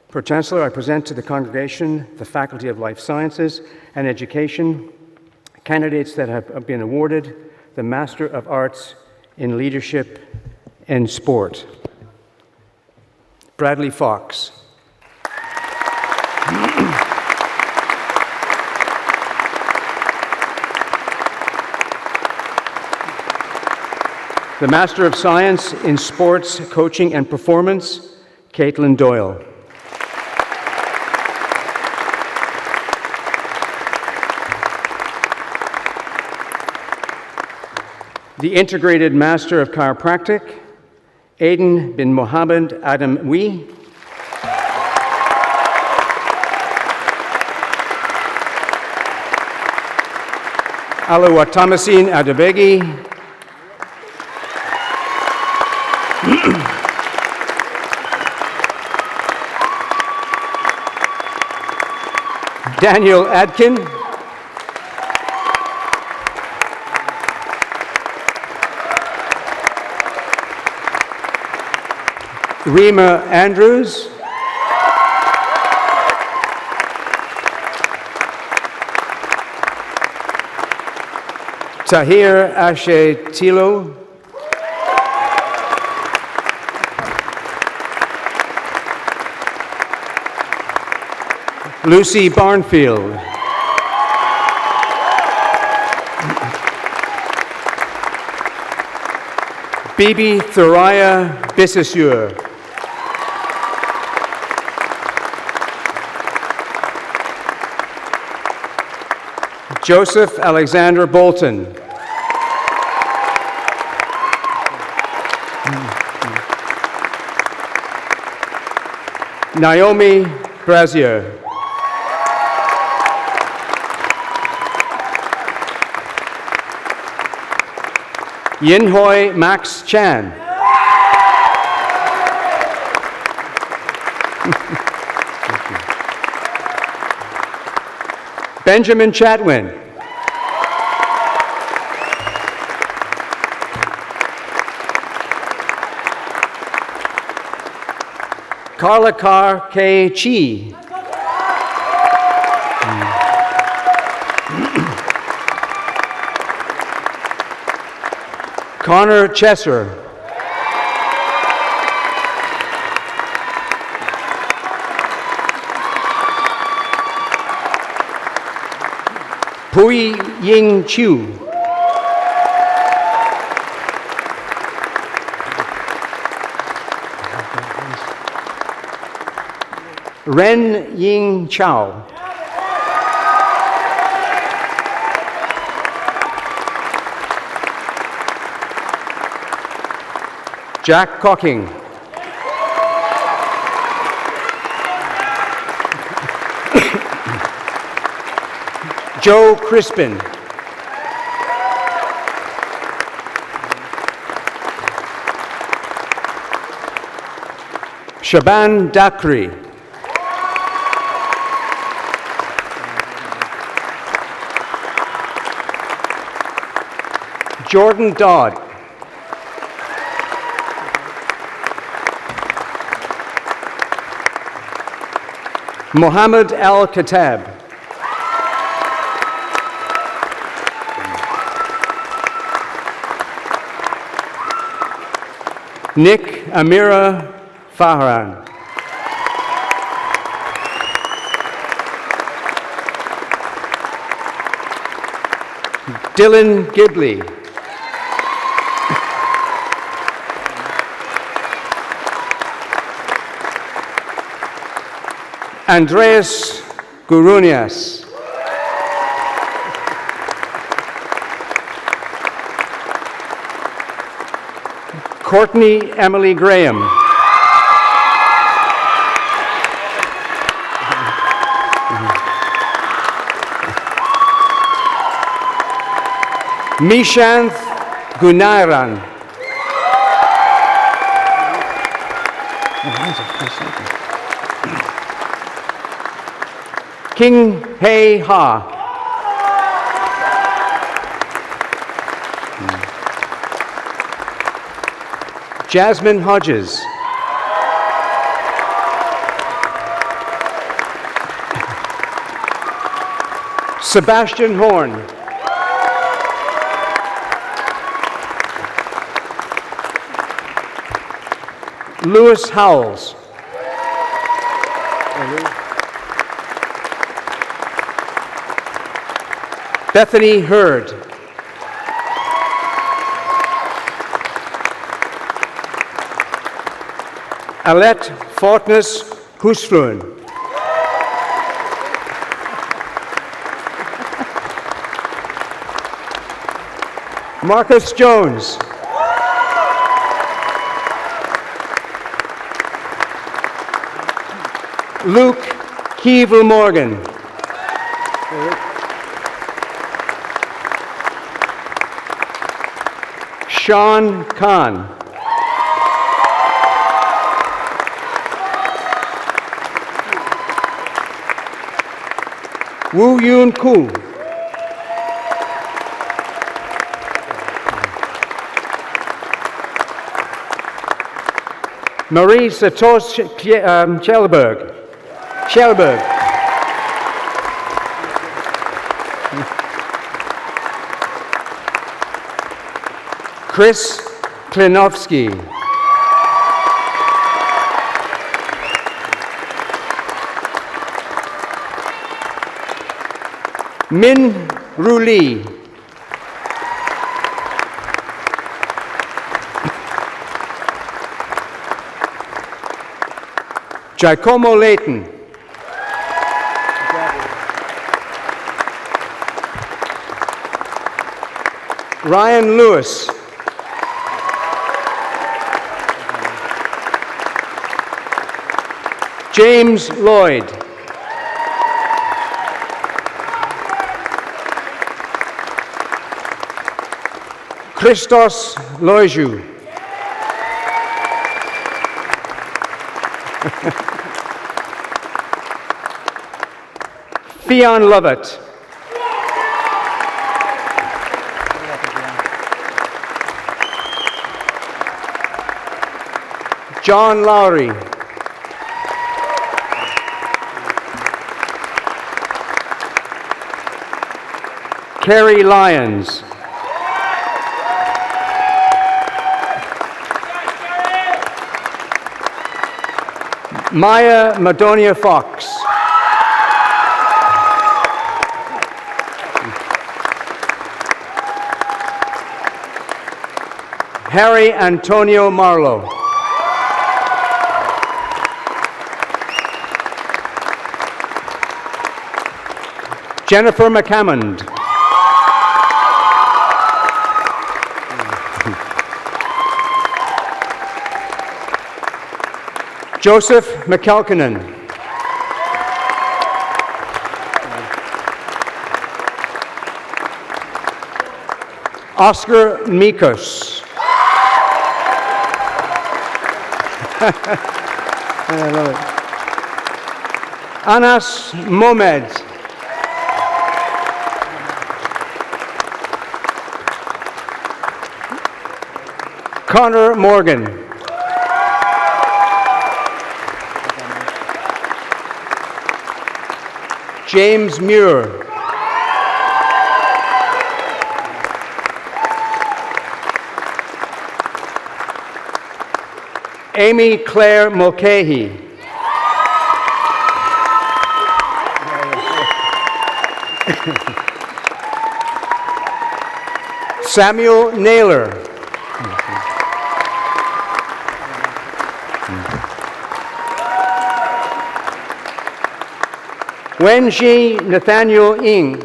Pro-Chancellor, I present to the congregation the Faculty of Life Sciences and Education candidates that have been awarded the Master of Arts in Leadership and Sport. Bradley Fox. The Master of Science in Sports, Coaching and Performance, Caitlin Doyle. The Integrated Master of Chiropractic, Aiden bin Mohammed Adam Wee. Alawatamasin Adebegi. Daniel Adkin. Rima Andrews. Tahir Ashe Tilo. Lucy Barnfield. Bibi Thuraya Bissessure. Joseph Alexander Bolton. Naomi Brazier. Yinhoi Max Chan. Benjamin Chatwin. Carla Carr K. Chi. Connor Chesser. Pui Ying Chu. Ren Ying Chao. Jack Cocking. Joe Crispin. Shaban Dakri. Jordan Dodd. Mohammed Al-Katab. Nick Amira Fahran. Dylan Gidley. Andreas Gurunias. Courtney Emily Graham. Mishanth Gunairan. King Hei Ha. Jasmine Hodges. Sebastian Horn. Lewis Howells. Bethany Hurd. Alette Fortness Husfluen. Marcus Jones. Luke Keevil Morgan. Sean Khan. Woo Yoon Koo. Marie Satos Kjellberg. Chris Klinowski. Min Ruli. Giacomo Layton. Ryan Lewis. James Lloyd. Christos Loiju. Theon Lovett. John Lowry. Kerry Lyons. Maya Madonia Fox. Harry Antonio Marlowe. Jennifer McCammond. Joseph McKelkinen. Oscar Mikos. I love it. Anas Mohamed. Connor Morgan. James Muir. Amy Claire Mulcahy. Samuel Naylor. Wenji Nathaniel Ng.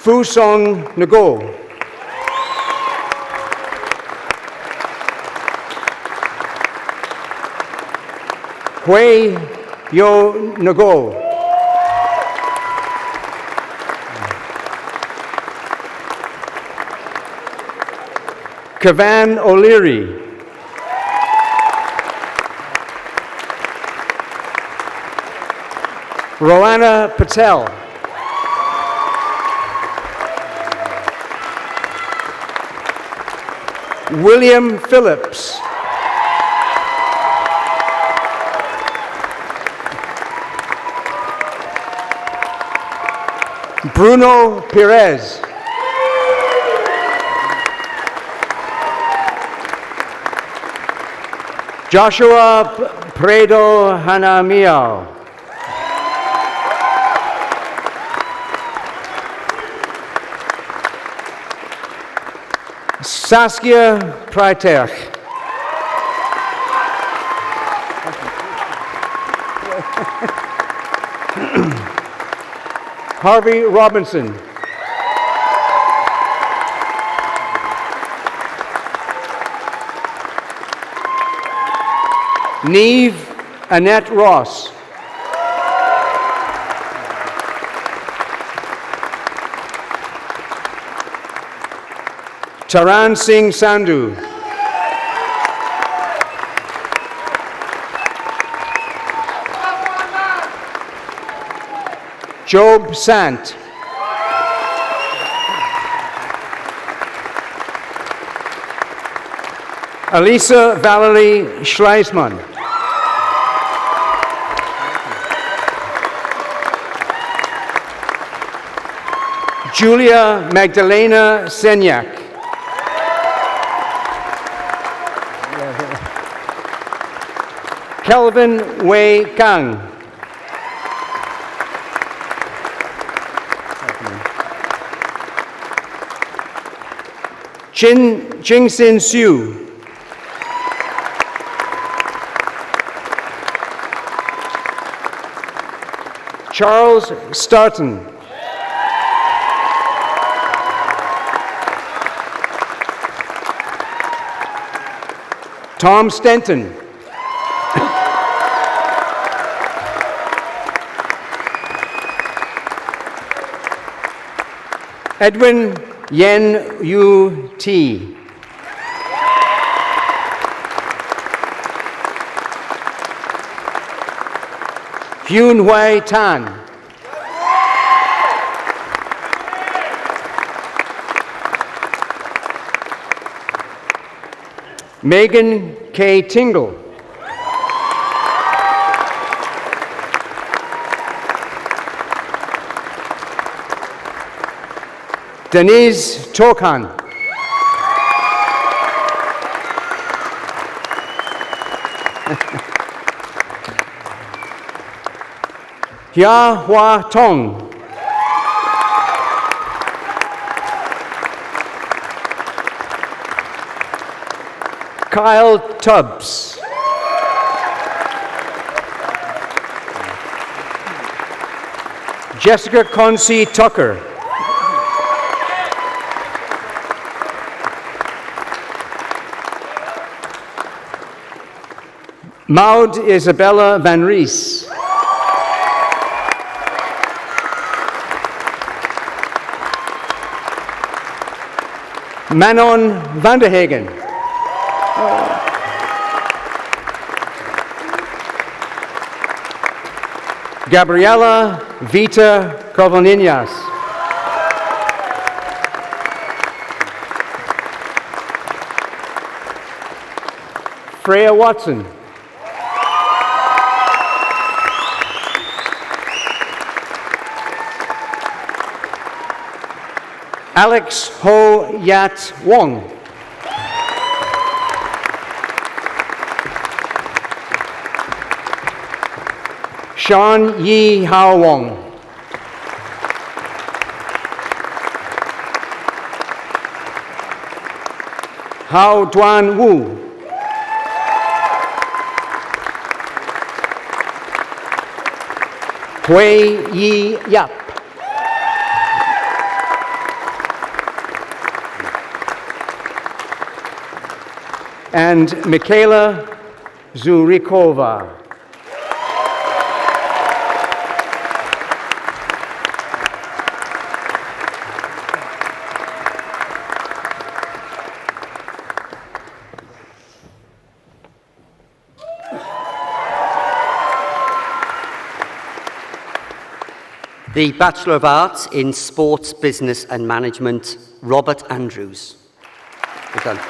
Fusong Ngo. Hui Yo Ngo. Kavan O'Leary. Roanna Patel. William Phillips. Bruno Perez. Joshua Predo Hanamiao. Saskia Prater. Harvey Robinson. Neve Annette Ross. Taran Singh Sandhu. Job Sant. Elisa Valerie Schleisman. Julia Magdalena Senyak. Kelvin Wei Kang. Jingsin Siu. Charles Starton. Tom Stenton. Edwin Yen Yu T. Hyun Hui Tan. Megan K. Tingle. Denise Tokan. Hia Hua Tong. Kyle Tubbs. Jessica Concy Tucker. Maud Isabella Van Ries. Manon Vanderhagen. Gabriela Vita Covoninas. Freya Watson. Alex Ho Yat Wong. Sean Yi Hao Wong. Hao Duan Wu. Hui Yi Yap. And Michaela Zurikova. The Bachelor of Arts in Sports, Business and Management, Robert Andrews. Well done.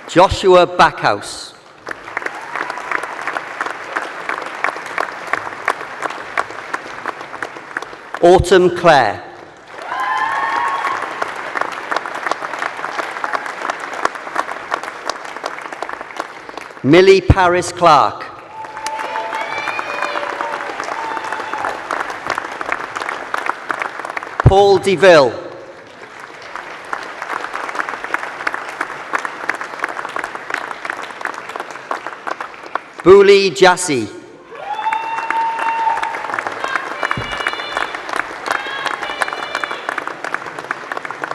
Joshua Backhouse. Autumn Clare. Millie Paris Clark. Paul DeVille. Buli Jassi.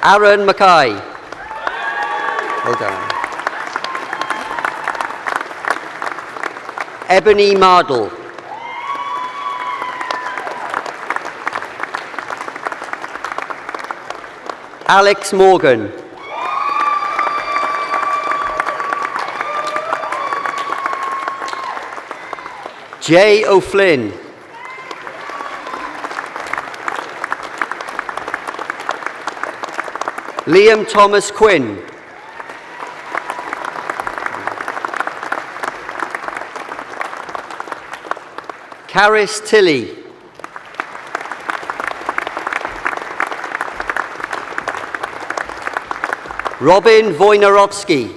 Aaron Mackay. Well done. Ebony Mardle. Alex Morgan. Jay O'Flynn. Liam Thomas Quinn. Caris Tilley. Robin Wojnarowski.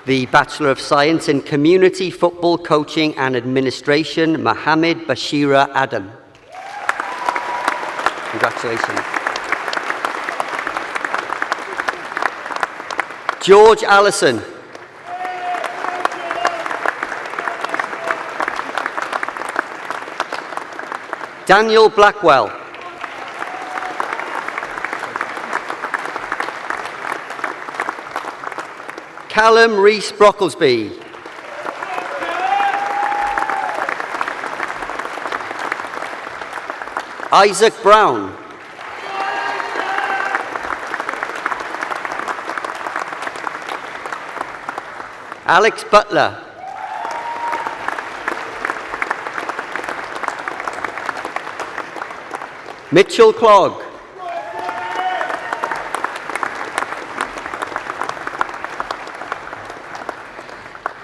The Bachelor of Science in Community Football Coaching and Administration, Mohammed Bashira Adam. Congratulations. George Allison. Daniel Blackwell. Callum Rees Brocklesby. Isaac Brown. Alex Butler. Mitchell Clogg.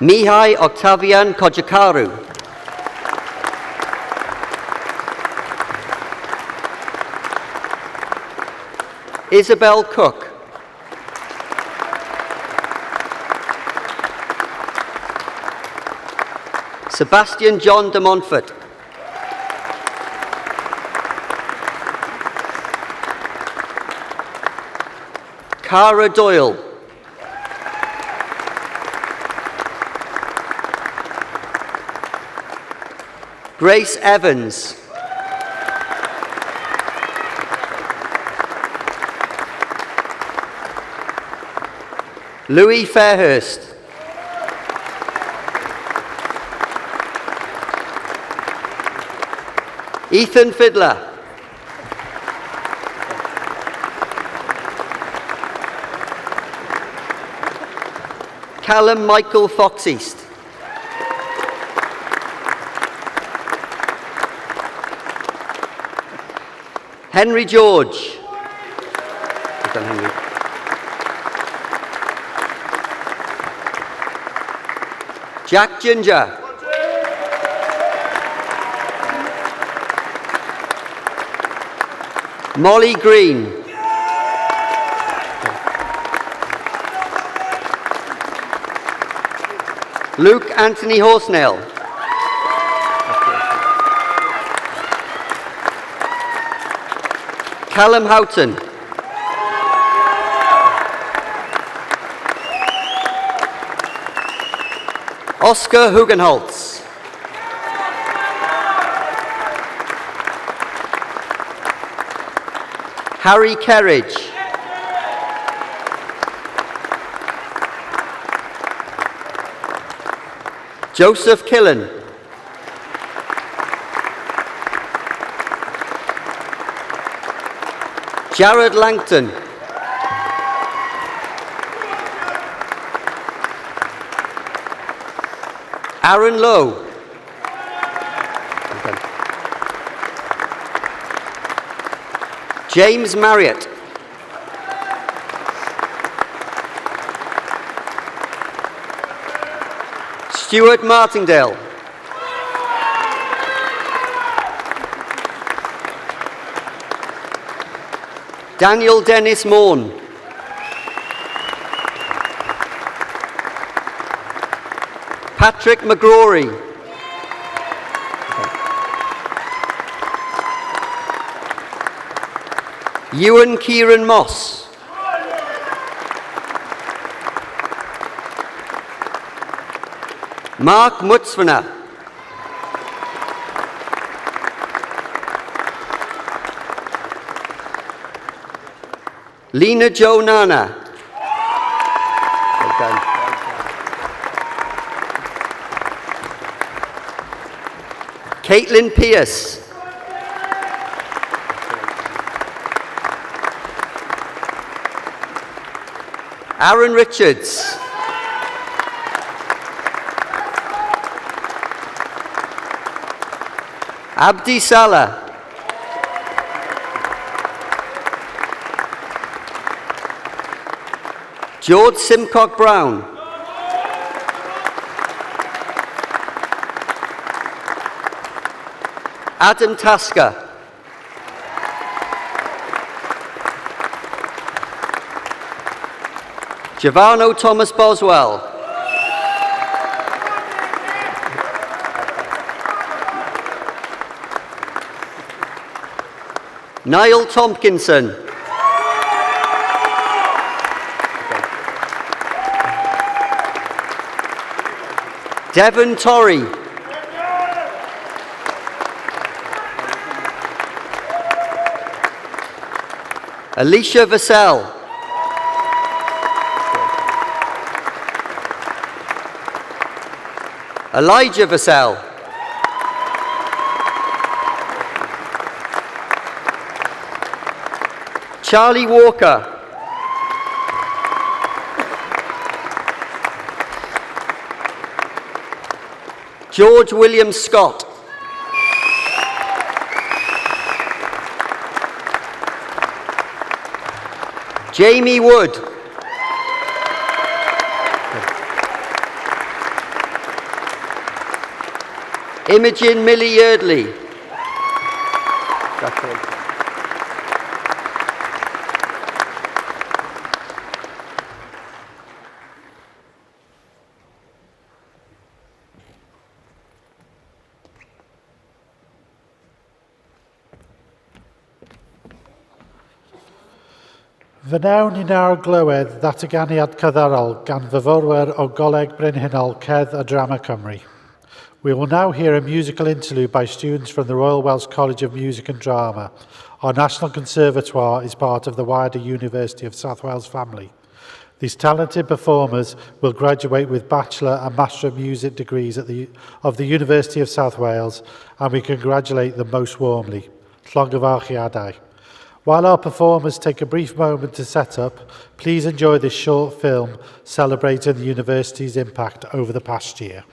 Mihai Octavian Kojakaru. Isabel Cook. Sebastian John de Montfort. Cara Doyle. Grace Evans. Louis Fairhurst. Ethan Fiddler. Callum Michael Foxeast. Henry George. Well done, Henry. Jack Ginger. Molly Green. Luke Anthony Horsnell. Callum Houghton. Oscar Hugenholtz. Harry Kerridge. Joseph Killen. Jared Langton. Aaron Lowe. James Marriott. Stuart Martindale. Daniel Dennis Morn. Patrick McGrory. Ewan Kieran Moss. Mark Mutzvana. Lena Jo Nana. Well done. Caitlin Pierce. Aaron Richards. Abdi Salah. George Simcock Brown. Adam Tasker. Giovanni Thomas Boswell. Niall Tompkinson. Devon Torrey. Alicia Vassell. Elijah Vassell. Charlie Walker. George William Scott. Jamie Wood. Imogen Millie Yardley. Fy nawn ni nawr glywed ddatganiad cyddorol gan fyfyrwyr o Goleg Brenhinol Cerdd a Drama Cymru. We will now hear a musical interlude by students from the Royal Welsh College of Music and Drama. Our National Conservatoire is part of the wider University of South Wales family. These talented performers will graduate with Bachelor and Master of Music degrees of the University of South Wales, and we congratulate them most warmly. Llongyfarchiadau. While our performers take a brief moment to set up, please enjoy this short film celebrating the university's impact over the past year.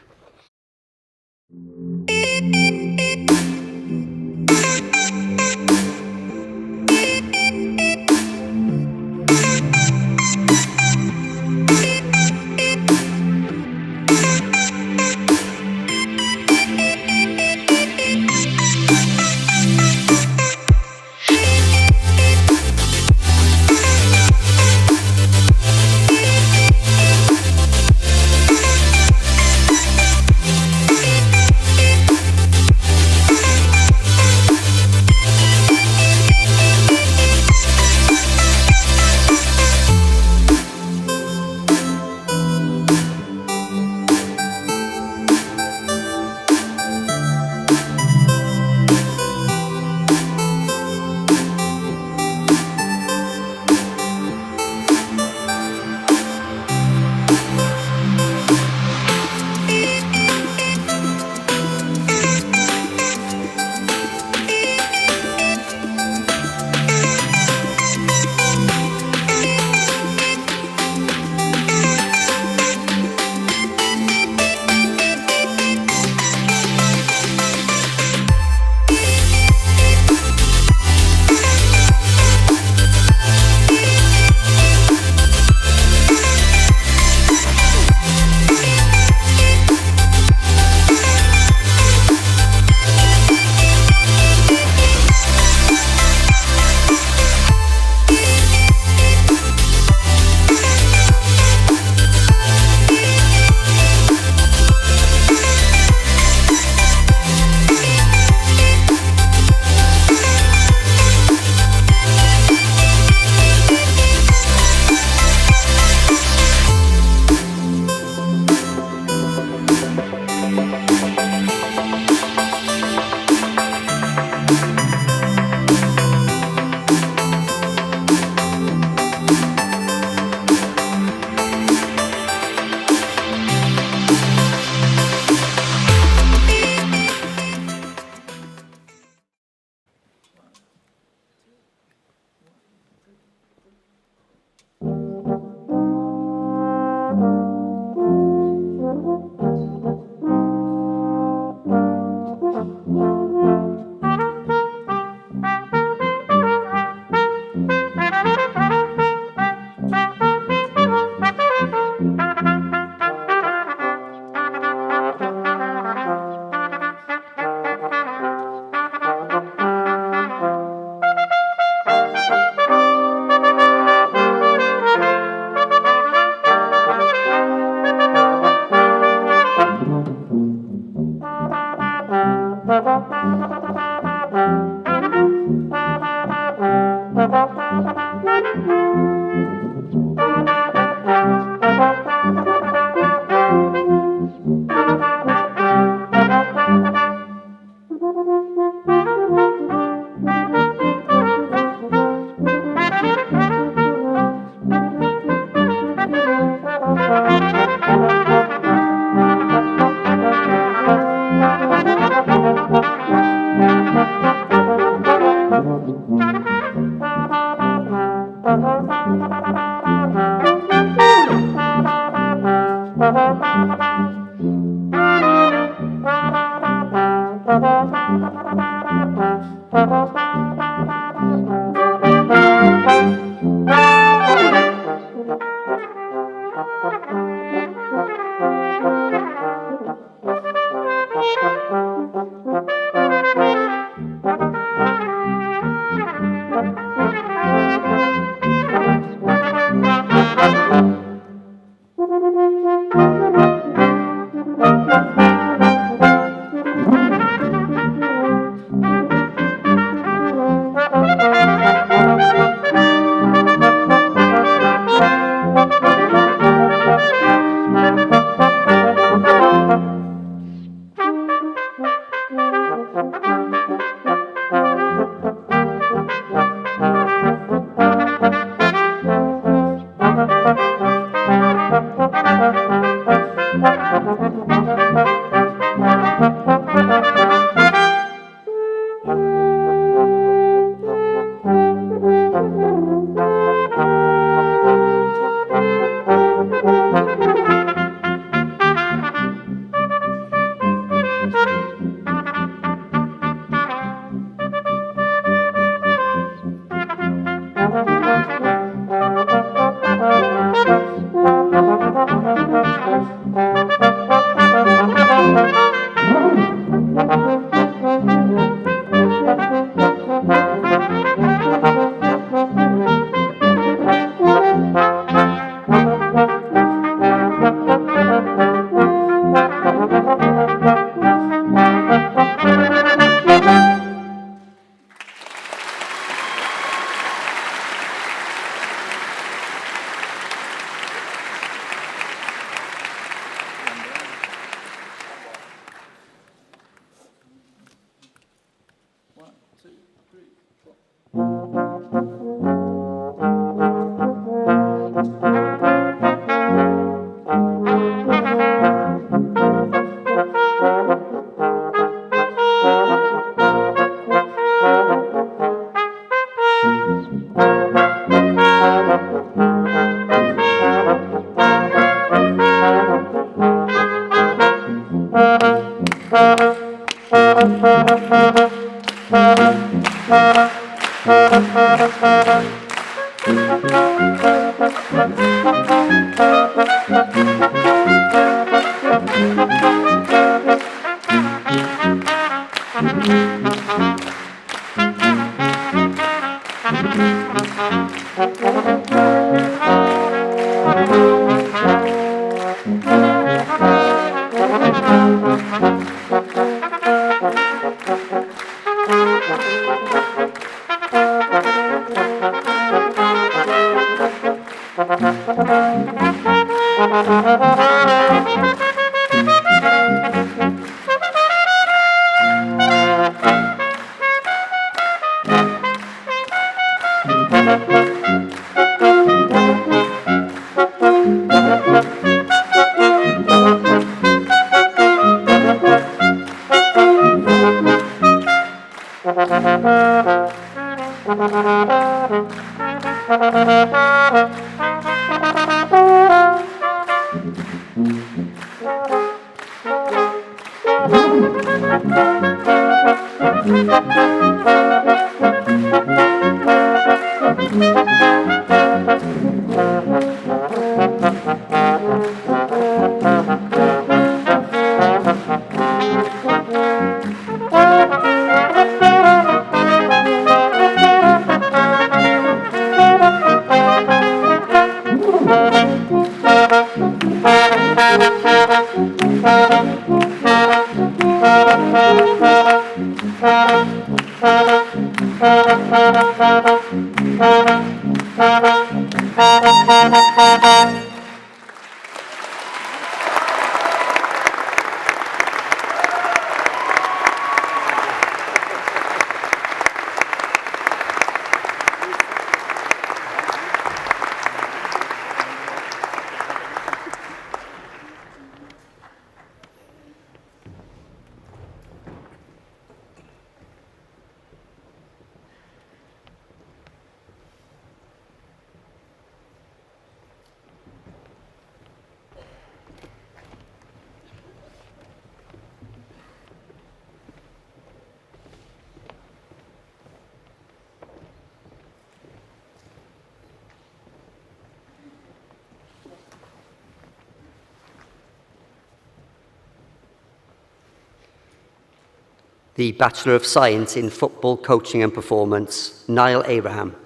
The Bachelor of Science in Football Coaching and Performance, Niall Abraham.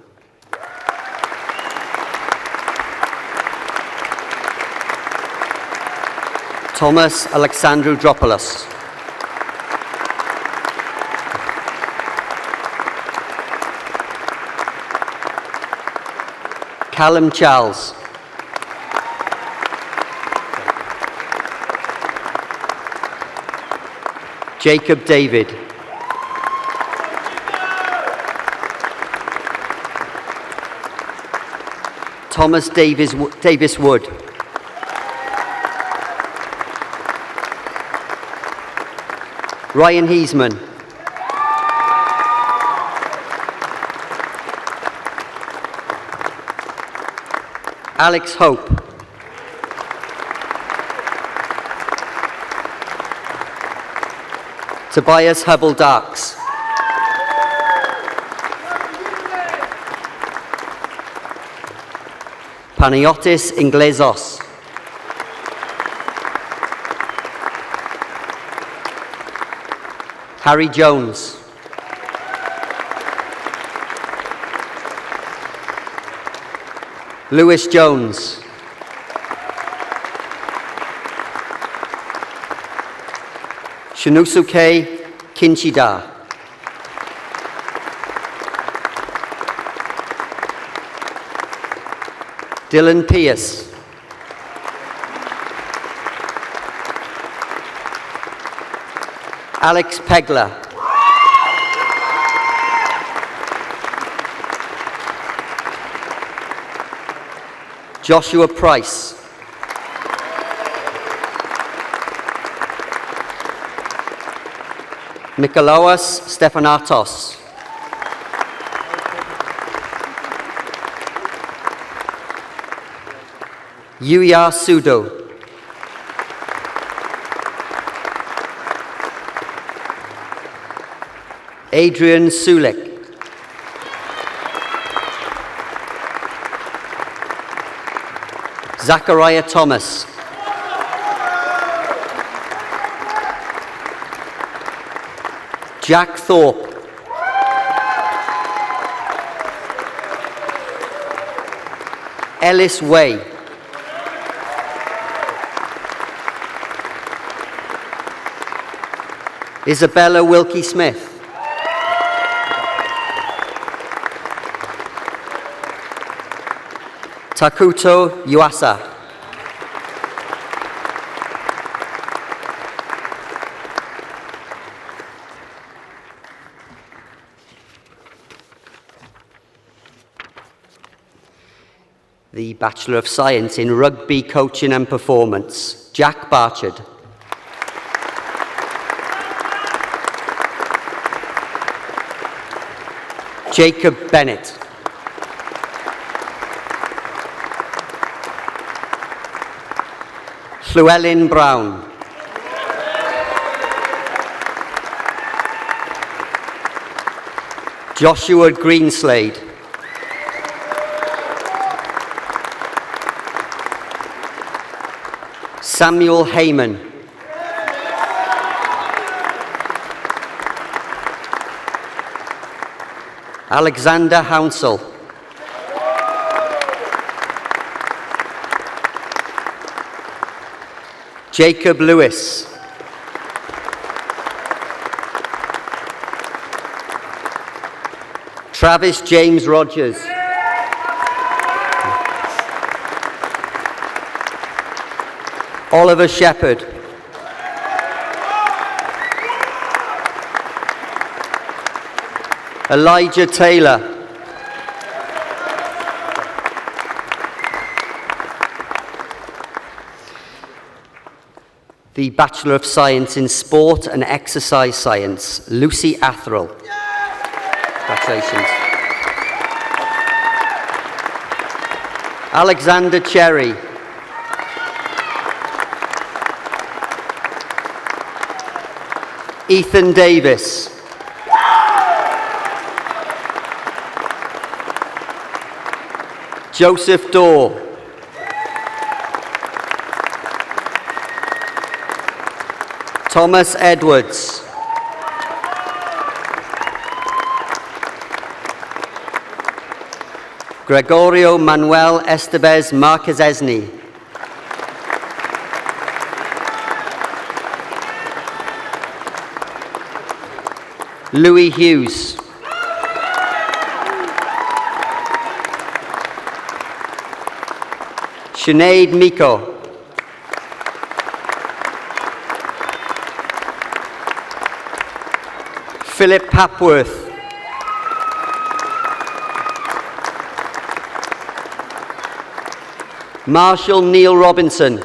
Thomas Alexandrodopoulos. Callum Charles. Jacob David. Thomas Davis Wood. Ryan Heisman. Alex Hope. Tobias Hubble-Darks. Panagiotis Inglesos. Harry Jones. Lewis Jones. Shinusuke Kinchida. Dylan Pierce. Alex Pegler. Joshua Price. Nikolaos Stephanatos. Yuya Sudo. Adrian Sulik. Zachariah Thomas. Jack Thorpe. Ellis Way. Isabella Wilkie-Smith. Takuto Yuasa. The Bachelor of Science in Rugby Coaching and Performance, Jack Barchard. Jacob Bennett. Llewellyn Brown. Joshua Greenslade. Samuel Heyman. Alexander Hounsell. Jacob Lewis. Travis James Rogers. Oliver Shepherd. Elijah Taylor. The Bachelor of Science in Sport and Exercise Science, Lucy Athrell. Congratulations. Alexander Cherry. Ethan Davis. Joseph Dorr. Thomas Edwards. Gregorio Manuel Estevez Marquezesni. Louis Hughes. Sinead Miko. Philip Papworth. Marshall Neil Robinson.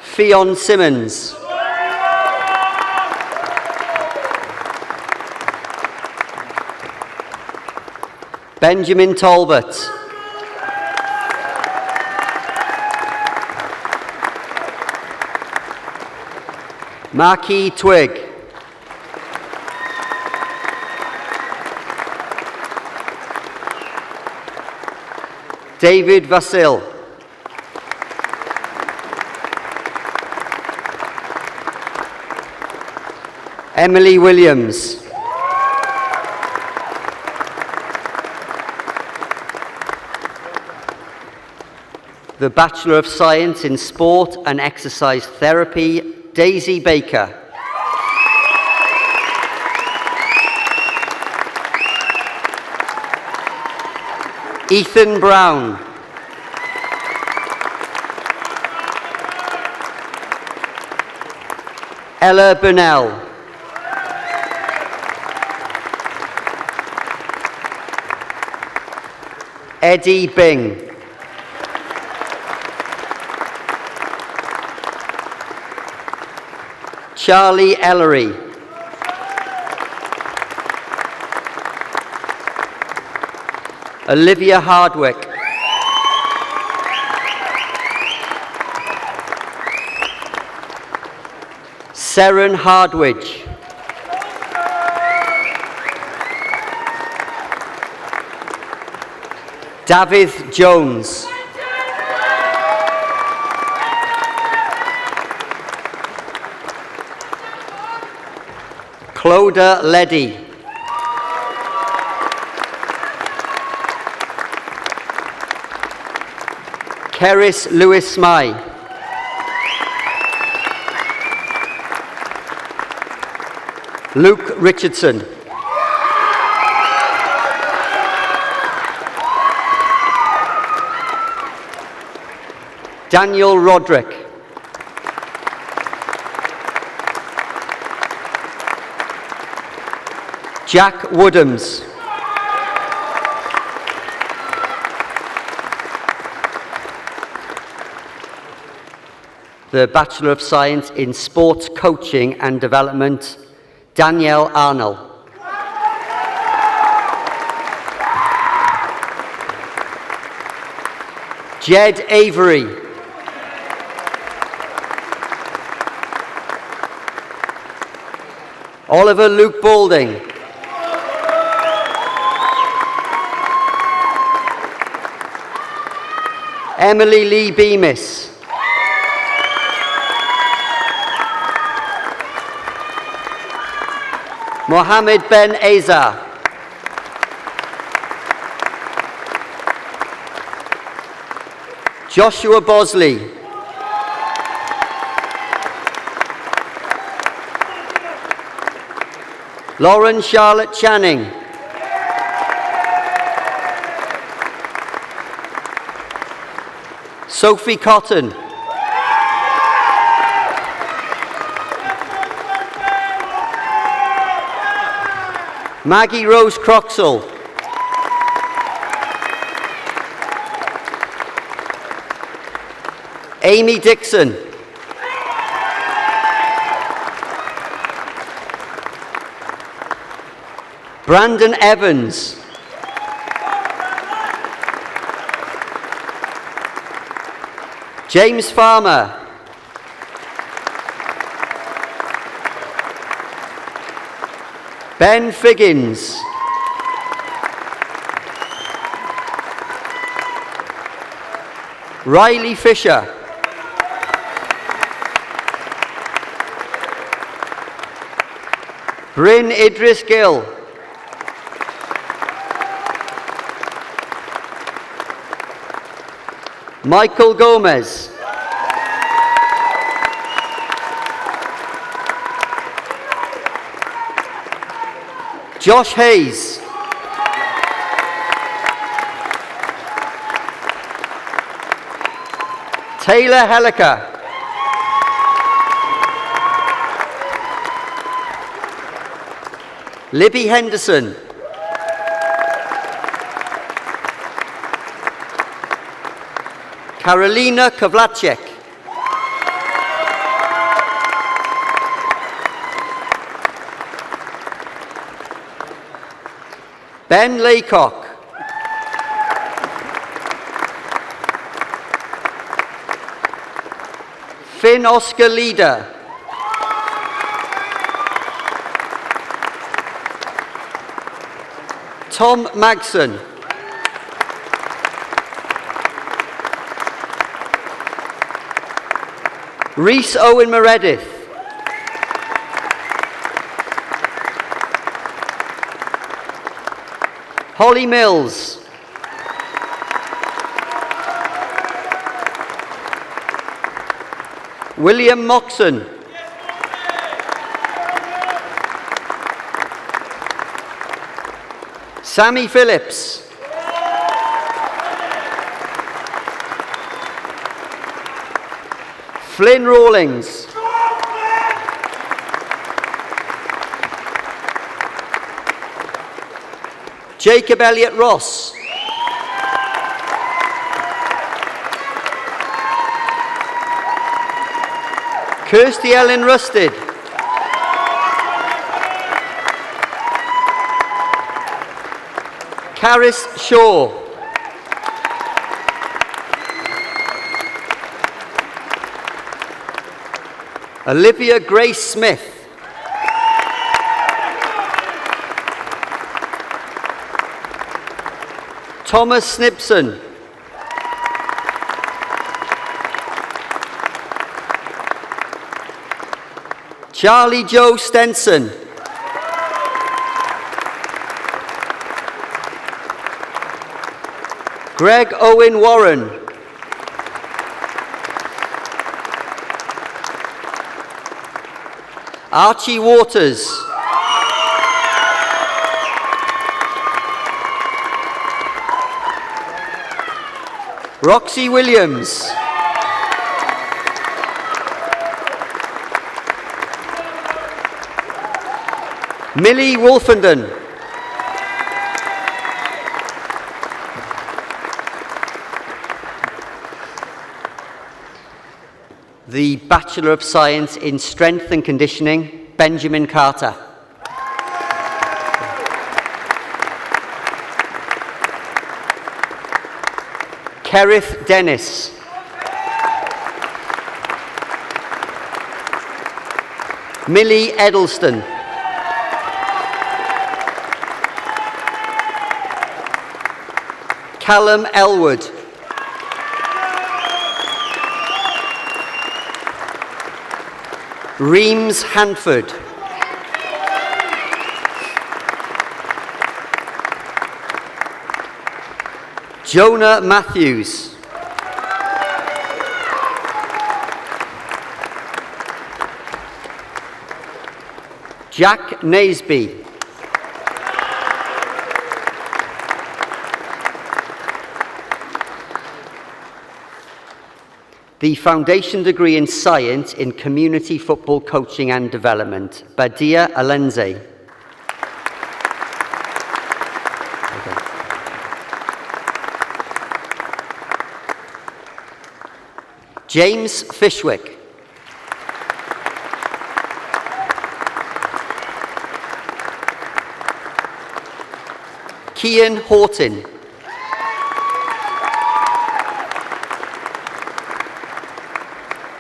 Fionn Simmons. Benjamin Talbot. Marquis Twig. David Vasil. Emily Williams. The Bachelor of Science in Sport and Exercise Therapy, Daisy Baker. Ethan Brown. Ella Burnell. Eddie Bing. Charlie Ellery. Olivia Hardwick. Seren Hardwidge. David Jones. Cloda Leddy. Keris Lewis Smythe. Luke Richardson. Daniel Roderick. Jack Woodhams. The Bachelor of Science in Sports Coaching and Development, Danielle Arnold. Jed Avery. Oliver Luke Balding. Emily Lee Bemis. Mohammed Ben Azar. Joshua Bosley. Lauren Charlotte Channing. Sophie Cotton. Maggie Rose Croxall. Amy Dixon. Brandon Evans. James Farmer. Ben Figgins. Riley Fisher. Bryn Idris Gill. Michael Gomez. Josh Hayes. Taylor Helliker. Libby Henderson. Karolina Kowalczyk. Ben Laycock. Finn Oscar Leader. Tom Magson. Rhys Owen Meredith. Holly Mills. William Moxon. Sammy Phillips. Flynn Rawlings. Jacob Elliott Ross. Kirsty Ellen Rusted. Caris Shaw. Olivia Grace Smith. Thomas Snipson. Charlie Joe Stenson. Greg Owen Warren. Archie Waters. Roxy Williams. Millie Wolfenden. The Bachelor of Science in Strength and Conditioning, Benjamin Carter. Kerith Dennis. Millie Edelston. Callum Elwood. Reems Hanford. Jonah Matthews. Jack Naseby. The Foundation Degree in Science in Community Football Coaching and Development, Badia Alenze. James Fishwick. Cian Horton.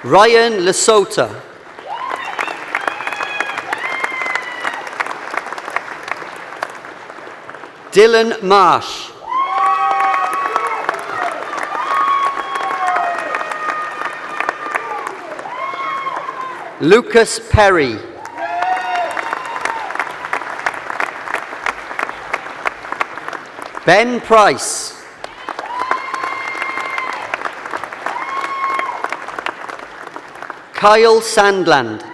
Ryan Lesota. Dylan Marsh. Lucas Perry. Ben Price. Kyle Sandland.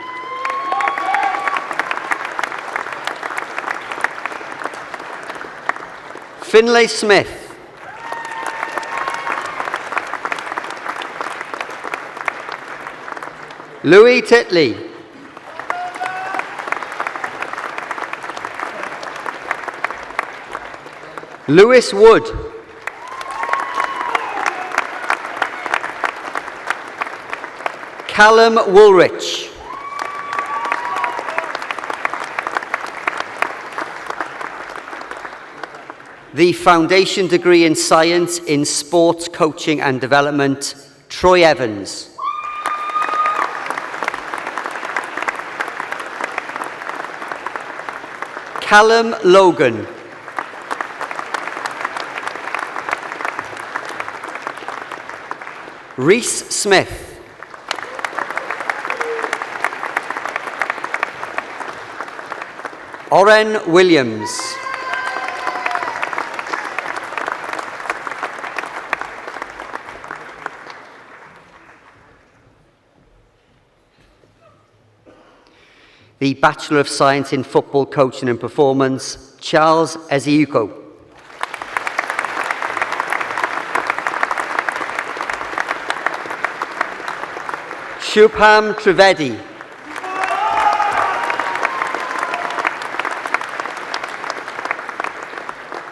Finlay Smith. Louis Titley. Lewis Wood. Callum Woolrich. The Foundation Degree in Science in Sports Coaching and Development, Troy Evans. Callum Logan. Reese Smith. Oren Williams. The Bachelor of Science in Football Coaching and Performance, Charles Eziuko. Shubham Trivedi.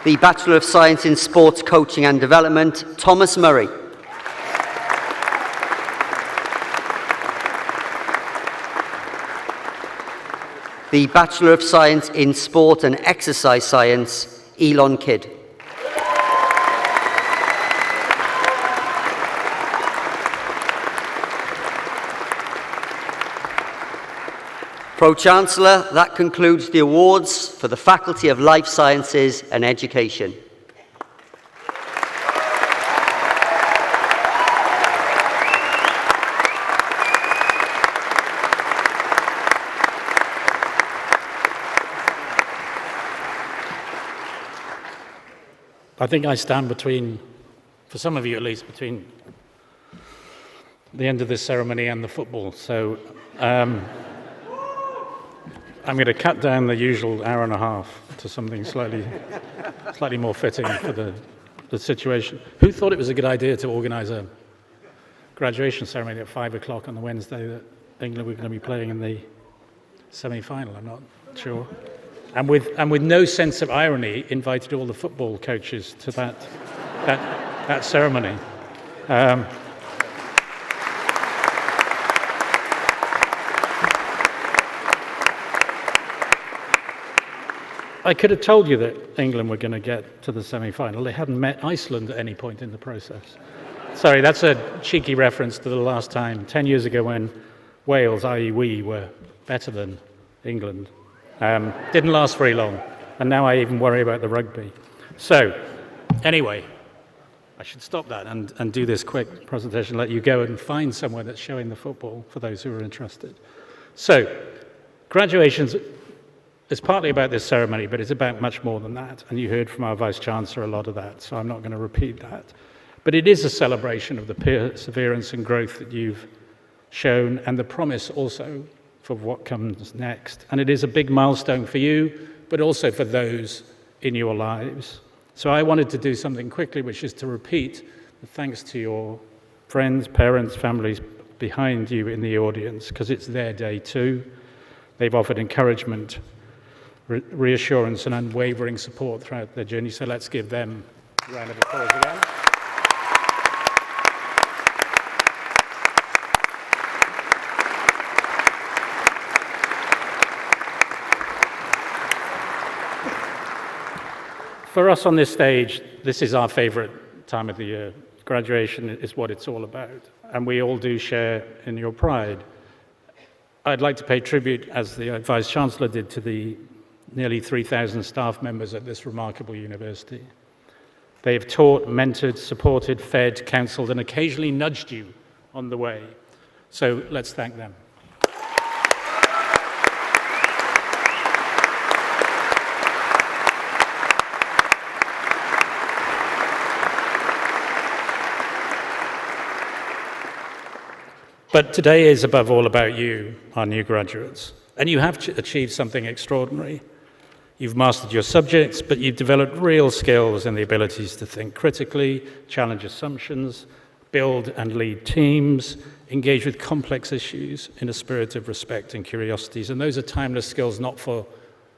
The Bachelor of Science in Sports Coaching and Development, Thomas Murray. The Bachelor of Science in Sport and Exercise Science, Elon Kidd. Pro-Chancellor, that concludes the awards for the Faculty of Life Sciences and Education. I think I stand between, for some of you at least, between the end of this ceremony and the football. So I'm going to cut down the usual hour and a half to something slightly more fitting for the situation. Who thought it was a good idea to organise a graduation ceremony at 5 o'clock on the Wednesday that England were going to be playing in the semi-final? I'm not sure. And with no sense of irony, invited all the football coaches to that ceremony. I could have told you that England were going to get to the semi-final. They hadn't met Iceland at any point in the process. Sorry, that's a cheeky reference to the last time, 10 years ago when Wales, i.e. we, were better than England. Didn't last very long, and now I even worry about the rugby. So, anyway, I should stop that and do this quick presentation, let you go and find somewhere that's showing the football for those who are interested. So, graduations is partly about this ceremony, but it's about much more than that, and you heard from our Vice-Chancellor a lot of that, so I'm not going to repeat that. But it is a celebration of the perseverance and growth that you've shown, and the promise also for what comes next. And it is a big milestone for you, but also for those in your lives. So I wanted to do something quickly, which is to repeat the thanks to your friends, parents, families behind you in the audience, because it's their day too. They've offered encouragement, reassurance and unwavering support throughout their journey, so let's give them a round of applause again. For us on this stage, this is our favourite time of the year. Graduation is what it's all about, and we all do share in your pride. I'd like to pay tribute, as the Vice-Chancellor did, to the nearly 3,000 staff members at this remarkable university. They have taught, mentored, supported, fed, counselled, and occasionally nudged you on the way. So let's thank them. But today is above all about you, our new graduates. And you have achieved something extraordinary. You've mastered your subjects, but you've developed real skills and the abilities to think critically, challenge assumptions, build and lead teams, engage with complex issues in a spirit of respect and curiosities. And those are timeless skills, not for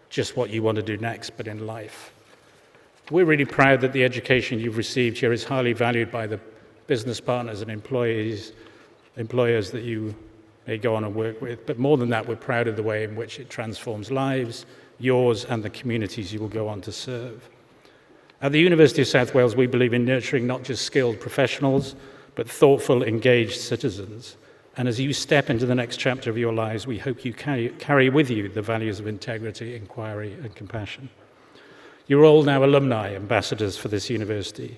just what you want to do next, but in life. We're really proud that the education you've received here is highly valued by the business partners and employers that you may go on and work with. But more than that, we're proud of the way in which it transforms lives, yours and the communities you will go on to serve. At the University of South Wales, we believe in nurturing not just skilled professionals, but thoughtful, engaged citizens. And as you step into the next chapter of your lives, we hope you carry with you the values of integrity, inquiry, and compassion. You're all now alumni, ambassadors for this university.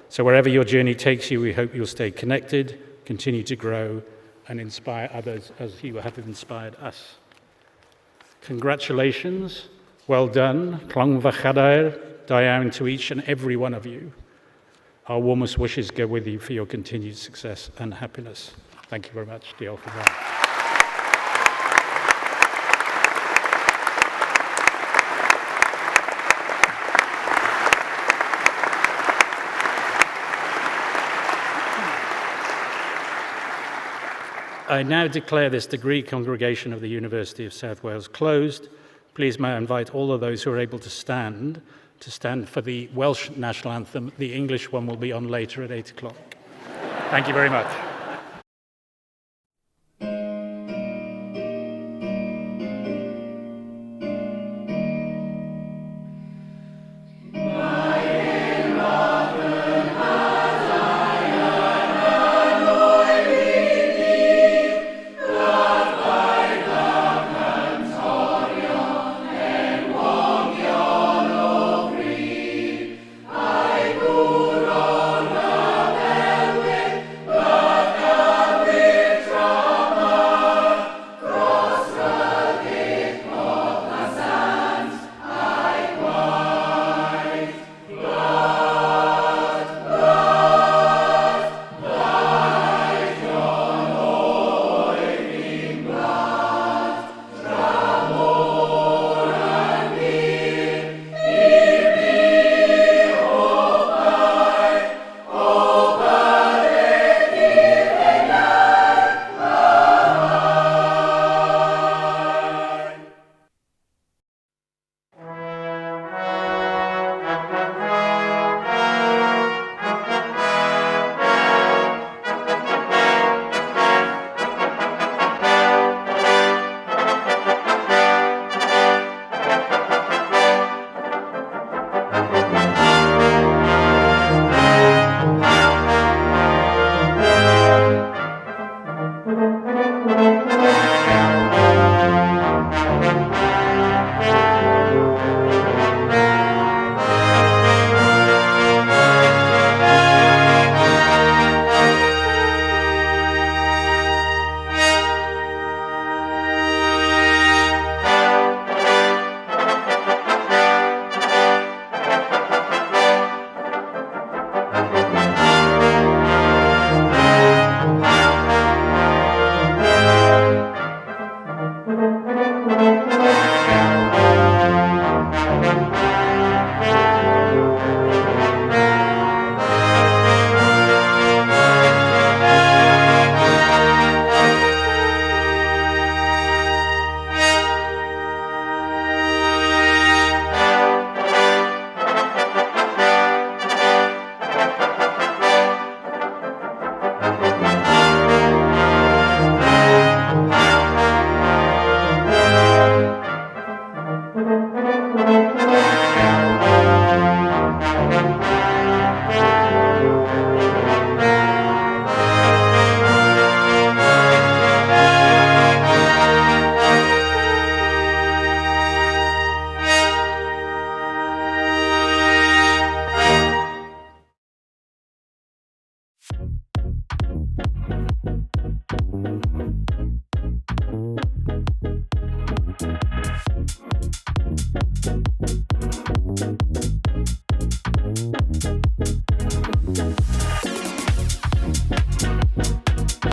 So wherever your journey takes you, we hope you'll stay connected, continue to grow, and inspire others as you have inspired us. Congratulations, well done, Clongva Chadair, da iawn to each and every one of you. Our warmest wishes go with you for your continued success and happiness. Thank you very much. Diolch yn fawr. I now declare this degree congregation of the University of South Wales closed. Please may I invite all of those who are able to stand for the Welsh National Anthem. The English one will be on later at 8 o'clock. Thank you very much.